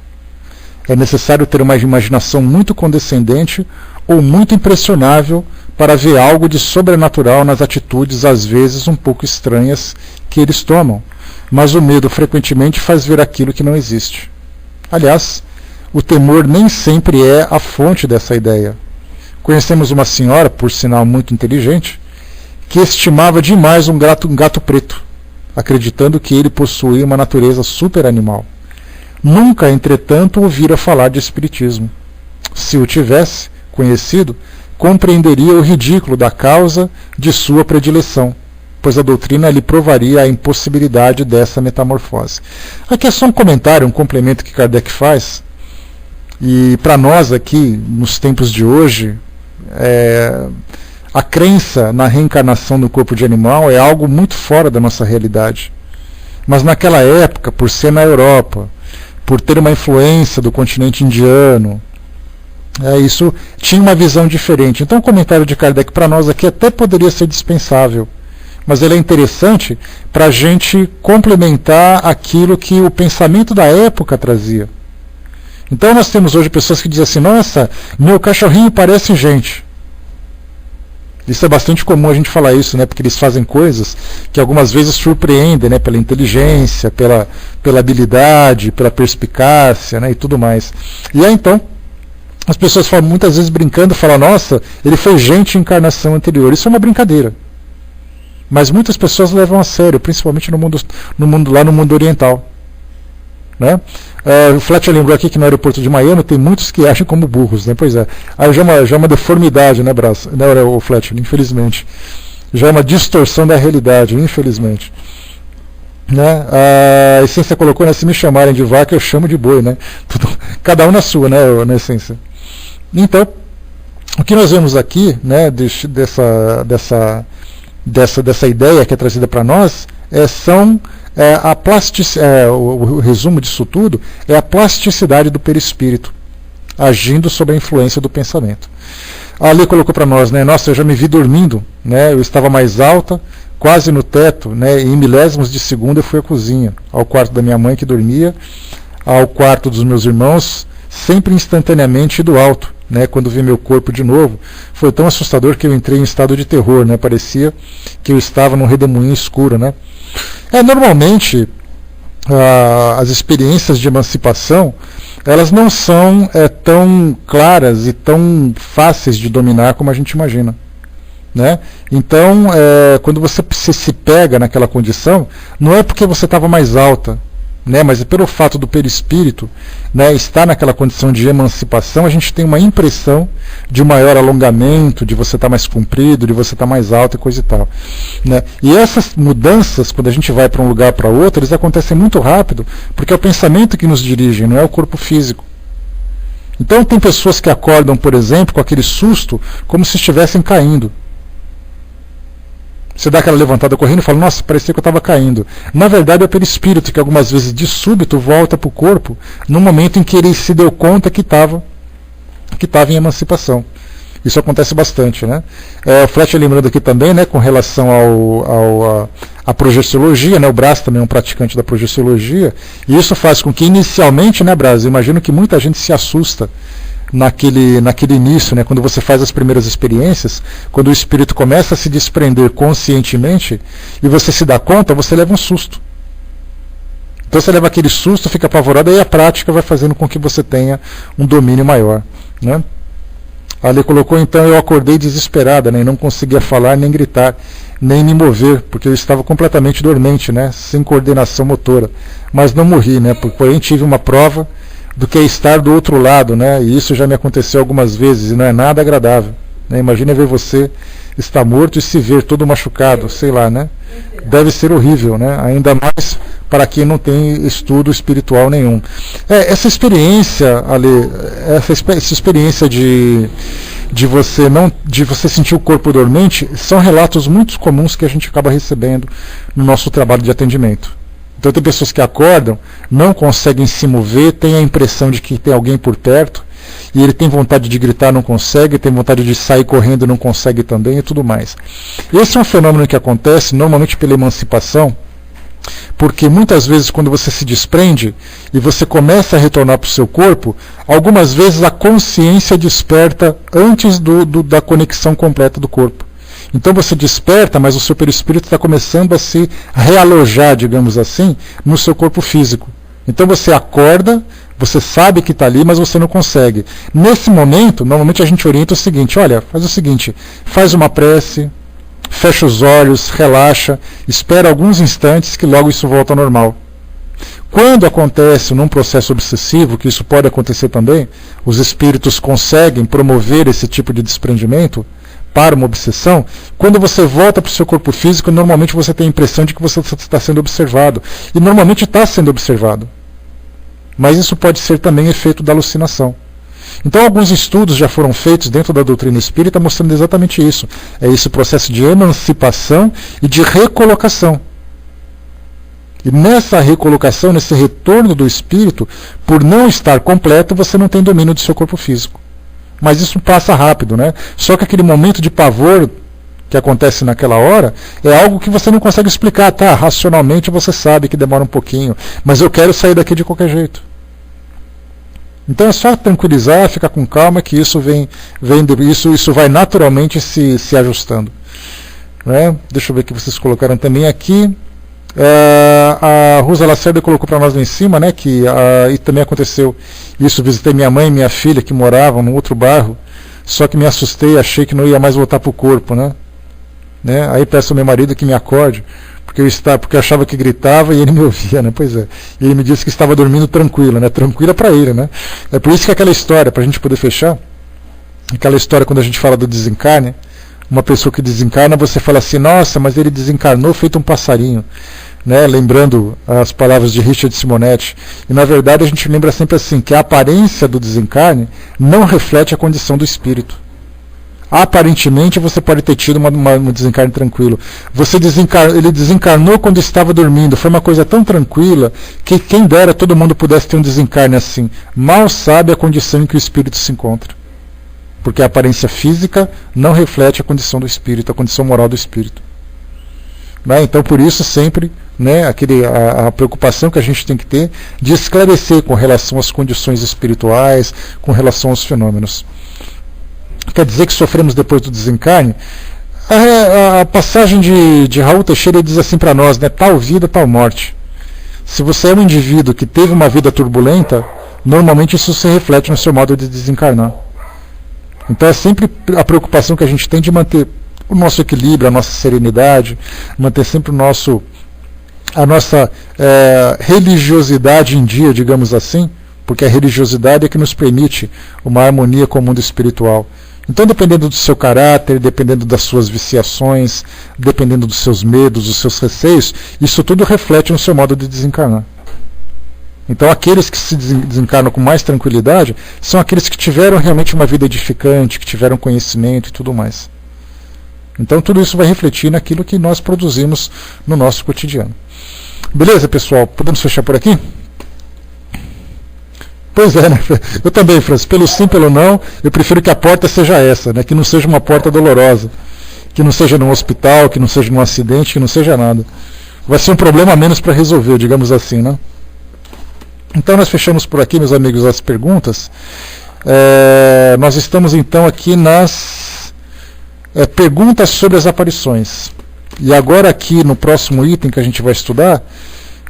É necessário ter uma imaginação muito condescendente ou muito impressionável para ver algo de sobrenatural nas atitudes, às vezes um pouco estranhas, que eles tomam. Mas o medo frequentemente faz ver aquilo que não existe. Aliás, o temor nem sempre é a fonte dessa ideia. Conhecemos uma senhora, por sinal muito inteligente, que estimava demais um gato preto, acreditando que ele possuía uma natureza superanimal. Nunca, entretanto, ouvira falar de espiritismo. Se o tivesse conhecido, compreenderia o ridículo da causa de sua predileção, pois a doutrina lhe provaria a impossibilidade dessa metamorfose. Aqui é só um comentário, um complemento que Kardec faz, e para nós aqui, nos tempos de hoje, a crença na reencarnação no corpo de animal é algo muito fora da nossa realidade. Mas naquela época, por ser na Europa, por ter uma influência do continente indiano, isso tinha uma visão diferente. Então o comentário de Kardec para nós aqui até poderia ser dispensável, mas ele é interessante para a gente complementar aquilo que o pensamento da época trazia. Então nós temos hoje pessoas que dizem assim: nossa, meu cachorrinho parece gente. Isso é bastante comum a gente falar isso, né? Porque eles fazem coisas que algumas vezes surpreendem, né? Pela inteligência, pela habilidade, pela perspicácia, né? E tudo mais. E aí então as pessoas falam, muitas vezes brincando, falam: nossa, ele foi gente em encarnação anterior. Isso é uma brincadeira. Mas muitas pessoas levam a sério, principalmente no mundo oriental. Né? O Fletcher lembrou aqui que no aeroporto de Miami tem muitos que acham como burros, né? Pois é. Aí já é uma deformidade, né, Brás? Não, o Fletcher, infelizmente. Já é uma distorção da realidade, infelizmente. Né? A Essência colocou, né, se me chamarem de vaca, eu chamo de boi, né? Cada um na sua, né, na Essência. Então, o que nós vemos aqui, né, dessa ideia que é trazida para nós, o resumo disso tudo é a plasticidade do perispírito agindo sob a influência do pensamento. A Lê colocou para nós, né, nossa, eu já me vi dormindo, né, eu estava mais alta, quase no teto, né, em milésimos de segundo eu fui à cozinha, ao quarto da minha mãe que dormia, ao quarto dos meus irmãos, sempre instantaneamente do alto, né, quando vi meu corpo de novo. Foi tão assustador que eu entrei em estado de terror, né, parecia que eu estava num redemoinho escuro, né. Normalmente as experiências de emancipação, elas não são tão claras e tão fáceis de dominar como a gente imagina, né? Então, quando você se pega naquela condição, não é porque você estava mais alta, né? Mas é pelo fato do perispírito, né, estar naquela condição de emancipação, a gente tem uma impressão de maior alongamento, de você estar mais comprido, de você estar mais alto e coisa e tal, né? E essas mudanças, quando a gente vai para um lugar para outro, eles acontecem muito rápido, porque é o pensamento que nos dirige, não é o corpo físico. Então tem pessoas que acordam, por exemplo, com aquele susto, como se estivessem caindo. Você dá aquela levantada correndo e fala, nossa, parecia que eu estava caindo. Na verdade é o perispírito que algumas vezes de súbito volta para o corpo no momento em que ele se deu conta que estava em emancipação. Isso acontece bastante, né? O Fletcher lembrando aqui também, né, com relação à projeciologia, né, o Brás também é um praticante da projeciologia, e isso faz com que inicialmente, né, Brás, eu imagino que muita gente se assusta naquele início, né, quando você faz as primeiras experiências, quando o espírito começa a se desprender conscientemente e você se dá conta, você leva um susto. Então você leva aquele susto, fica apavorado, e a prática vai fazendo com que você tenha um domínio maior, né? Ali colocou, então, eu acordei desesperada, né, e não conseguia falar, nem gritar, nem me mover, porque eu estava completamente dormente, né, sem coordenação motora. Mas não morri, né, porém tive uma prova do que é estar do outro lado, né? E isso já me aconteceu algumas vezes e não é nada agradável, né? Imagina ver você estar morto e se ver todo machucado, sei lá, né? Deve ser horrível, né? Ainda mais para quem não tem estudo espiritual nenhum. Essa experiência, Ale, essa experiência de você sentir o corpo dormente, são relatos muito comuns que a gente acaba recebendo no nosso trabalho de atendimento. Então tem pessoas que acordam, não conseguem se mover, têm a impressão de que tem alguém por perto, e ele tem vontade de gritar, não consegue, tem vontade de sair correndo, não consegue também, e tudo mais. Esse é um fenômeno que acontece normalmente pela emancipação, porque muitas vezes quando você se desprende e você começa a retornar para o seu corpo, algumas vezes a consciência desperta antes da conexão completa do corpo. Então você desperta, mas o seu perispírito está começando a se realojar, digamos assim, no seu corpo físico. Então você acorda, você sabe que está ali, mas você não consegue. Nesse momento, normalmente a gente orienta o seguinte, olha, faz o seguinte, faz uma prece, fecha os olhos, relaxa, espera alguns instantes que logo isso volta ao normal. Quando acontece num processo obsessivo, que isso pode acontecer também, os espíritos conseguem promover esse tipo de desprendimento para uma obsessão, quando você volta para o seu corpo físico, normalmente você tem a impressão de que você está sendo observado. E normalmente está sendo observado. Mas isso pode ser também efeito da alucinação. Então alguns estudos já foram feitos dentro da doutrina espírita mostrando exatamente isso. É esse processo de emancipação e de recolocação. E nessa recolocação, nesse retorno do espírito, por não estar completo, você não tem domínio do seu corpo físico. Mas isso passa rápido, né? Só que aquele momento de pavor que acontece naquela hora é algo que você não consegue explicar. Tá, racionalmente você sabe que demora um pouquinho, mas eu quero sair daqui de qualquer jeito. Então é só tranquilizar, ficar com calma, que isso isso vai naturalmente se ajustando, né? Deixa eu ver o que vocês colocaram também aqui. A Rosa Lacerda colocou para nós lá em cima, né, que e também aconteceu isso, visitei minha mãe e minha filha que moravam num outro bairro, só que me assustei, achei que não ia mais voltar para o corpo, né? Aí peço ao meu marido que me acorde, porque eu achava que gritava e ele me ouvia, né? Pois é. E ele me disse que estava dormindo tranquilo, né? Tranquila para ele, né? É por isso que aquela história, para a gente poder fechar, aquela história quando a gente fala do desencarne, uma pessoa que desencarna, você fala assim, nossa, mas ele desencarnou feito um passarinho, né? Lembrando as palavras de Richard Simonetti. E na verdade a gente lembra sempre assim, que a aparência do desencarne não reflete a condição do espírito. Aparentemente você pode ter tido um desencarne tranquilo. Ele desencarnou quando estava dormindo, foi uma coisa tão tranquila que quem dera todo mundo pudesse ter um desencarne assim. Mal sabe a condição em que o espírito se encontra. Porque a aparência física não reflete a condição do espírito, a condição moral do espírito. né? Então, por isso, sempre, né, a preocupação que a gente tem que ter de esclarecer com relação às condições espirituais, com relação aos fenômenos. Quer dizer que sofremos depois do desencarne? A passagem de Raul Teixeira diz assim para nós, né, tal vida, tal morte. Se você é um indivíduo que teve uma vida turbulenta, normalmente isso se reflete no seu modo de desencarnar. Então é sempre a preocupação que a gente tem de manter o nosso equilíbrio, a nossa serenidade, manter sempre a nossa religiosidade em dia, digamos assim, porque a religiosidade é que nos permite uma harmonia com o mundo espiritual. Então, dependendo do seu caráter, dependendo das suas viciações, dependendo dos seus medos, dos seus receios, isso tudo reflete no seu modo de desencarnar. Então, aqueles que se desencarnam com mais tranquilidade são aqueles que tiveram realmente uma vida edificante, que tiveram conhecimento e tudo mais. Então, tudo isso vai refletir naquilo que nós produzimos no nosso cotidiano. Beleza, pessoal? Podemos fechar por aqui? Pois é, né? Eu também, Francis, pelo sim, pelo não, eu prefiro que a porta seja essa, né? Que não seja uma porta dolorosa, que não seja num hospital, que não seja num acidente, que não seja nada. Vai ser um problema a menos para resolver, digamos assim, né? Então nós fechamos por aqui, meus amigos, as perguntas. Nós estamos então aqui nas perguntas sobre as aparições. E agora aqui no próximo item que a gente vai estudar,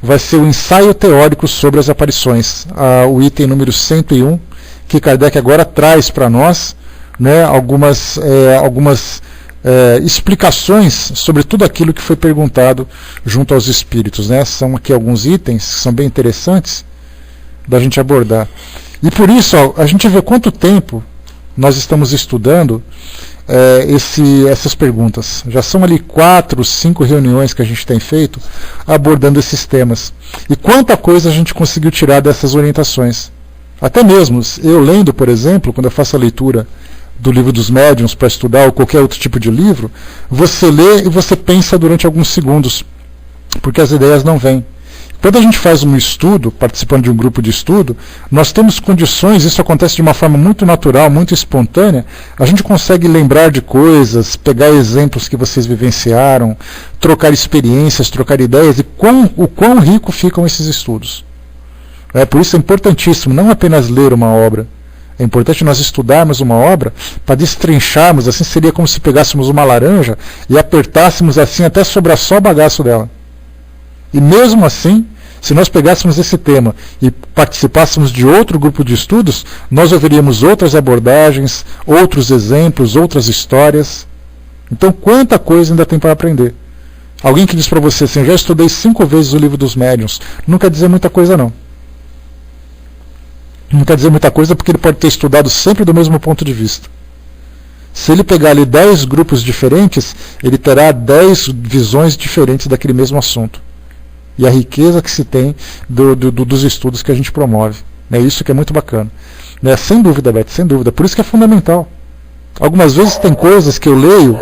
vai ser o ensaio teórico sobre as aparições, o item número 101, que Kardec agora traz para nós, né, algumas explicações sobre tudo aquilo que foi perguntado junto aos espíritos, né? São aqui alguns itens que são bem interessantes da gente abordar. E por isso, a gente vê quanto tempo nós estamos estudando essas perguntas. Já são ali 4, 5 reuniões que a gente tem feito abordando esses temas. E quanta coisa a gente conseguiu tirar dessas orientações. Até mesmo, eu lendo, por exemplo, quando eu faço a leitura do livro dos médiuns para estudar ou qualquer outro tipo de livro, você lê e você pensa durante alguns segundos, porque as ideias não vêm. Quando a gente faz um estudo, participando de um grupo de estudo, nós temos condições, isso acontece de uma forma muito natural, muito espontânea, a gente consegue lembrar de coisas, pegar exemplos que vocês vivenciaram, trocar experiências, trocar ideias, e o quão rico ficam esses estudos. Por isso é importantíssimo não apenas ler uma obra, é importante nós estudarmos uma obra para destrincharmos, assim seria como se pegássemos uma laranja e apertássemos assim até sobrar só o bagaço dela. E mesmo assim, se nós pegássemos esse tema e participássemos de outro grupo de estudos, nós ouviríamos outras abordagens, outros exemplos, outras histórias. Então, quanta coisa ainda tem para aprender. Alguém que diz para você assim, eu já estudei 5 vezes o livro dos médiuns, não quer dizer muita coisa não. Não quer dizer muita coisa porque ele pode ter estudado sempre do mesmo ponto de vista. Se ele pegar ali 10 grupos diferentes, ele terá 10 visões diferentes daquele mesmo assunto. E a riqueza que se tem dos estudos que a gente promove. É isso que é muito bacana. Sem dúvida, Beth, sem dúvida. Por isso que é fundamental. Algumas vezes tem coisas que eu leio,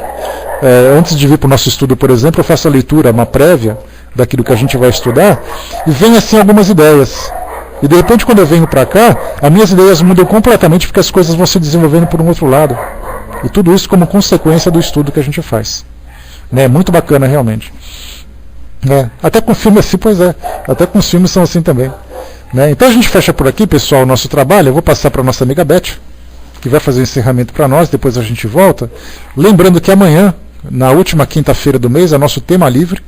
antes de vir para o nosso estudo, por exemplo, eu faço a leitura, uma prévia daquilo que a gente vai estudar, e vem assim algumas ideias. E de repente, quando eu venho para cá, as minhas ideias mudam completamente porque as coisas vão se desenvolvendo por um outro lado. E tudo isso como consequência do estudo que a gente faz. Muito bacana, realmente. Até com filme assim, pois é. Até com os filmes são assim também. Então a gente fecha por aqui, pessoal, o nosso trabalho. Eu vou passar para a nossa amiga Beth, que vai fazer o encerramento para nós, depois a gente volta. Lembrando que amanhã, na última quinta-feira do mês, é nosso tema livre.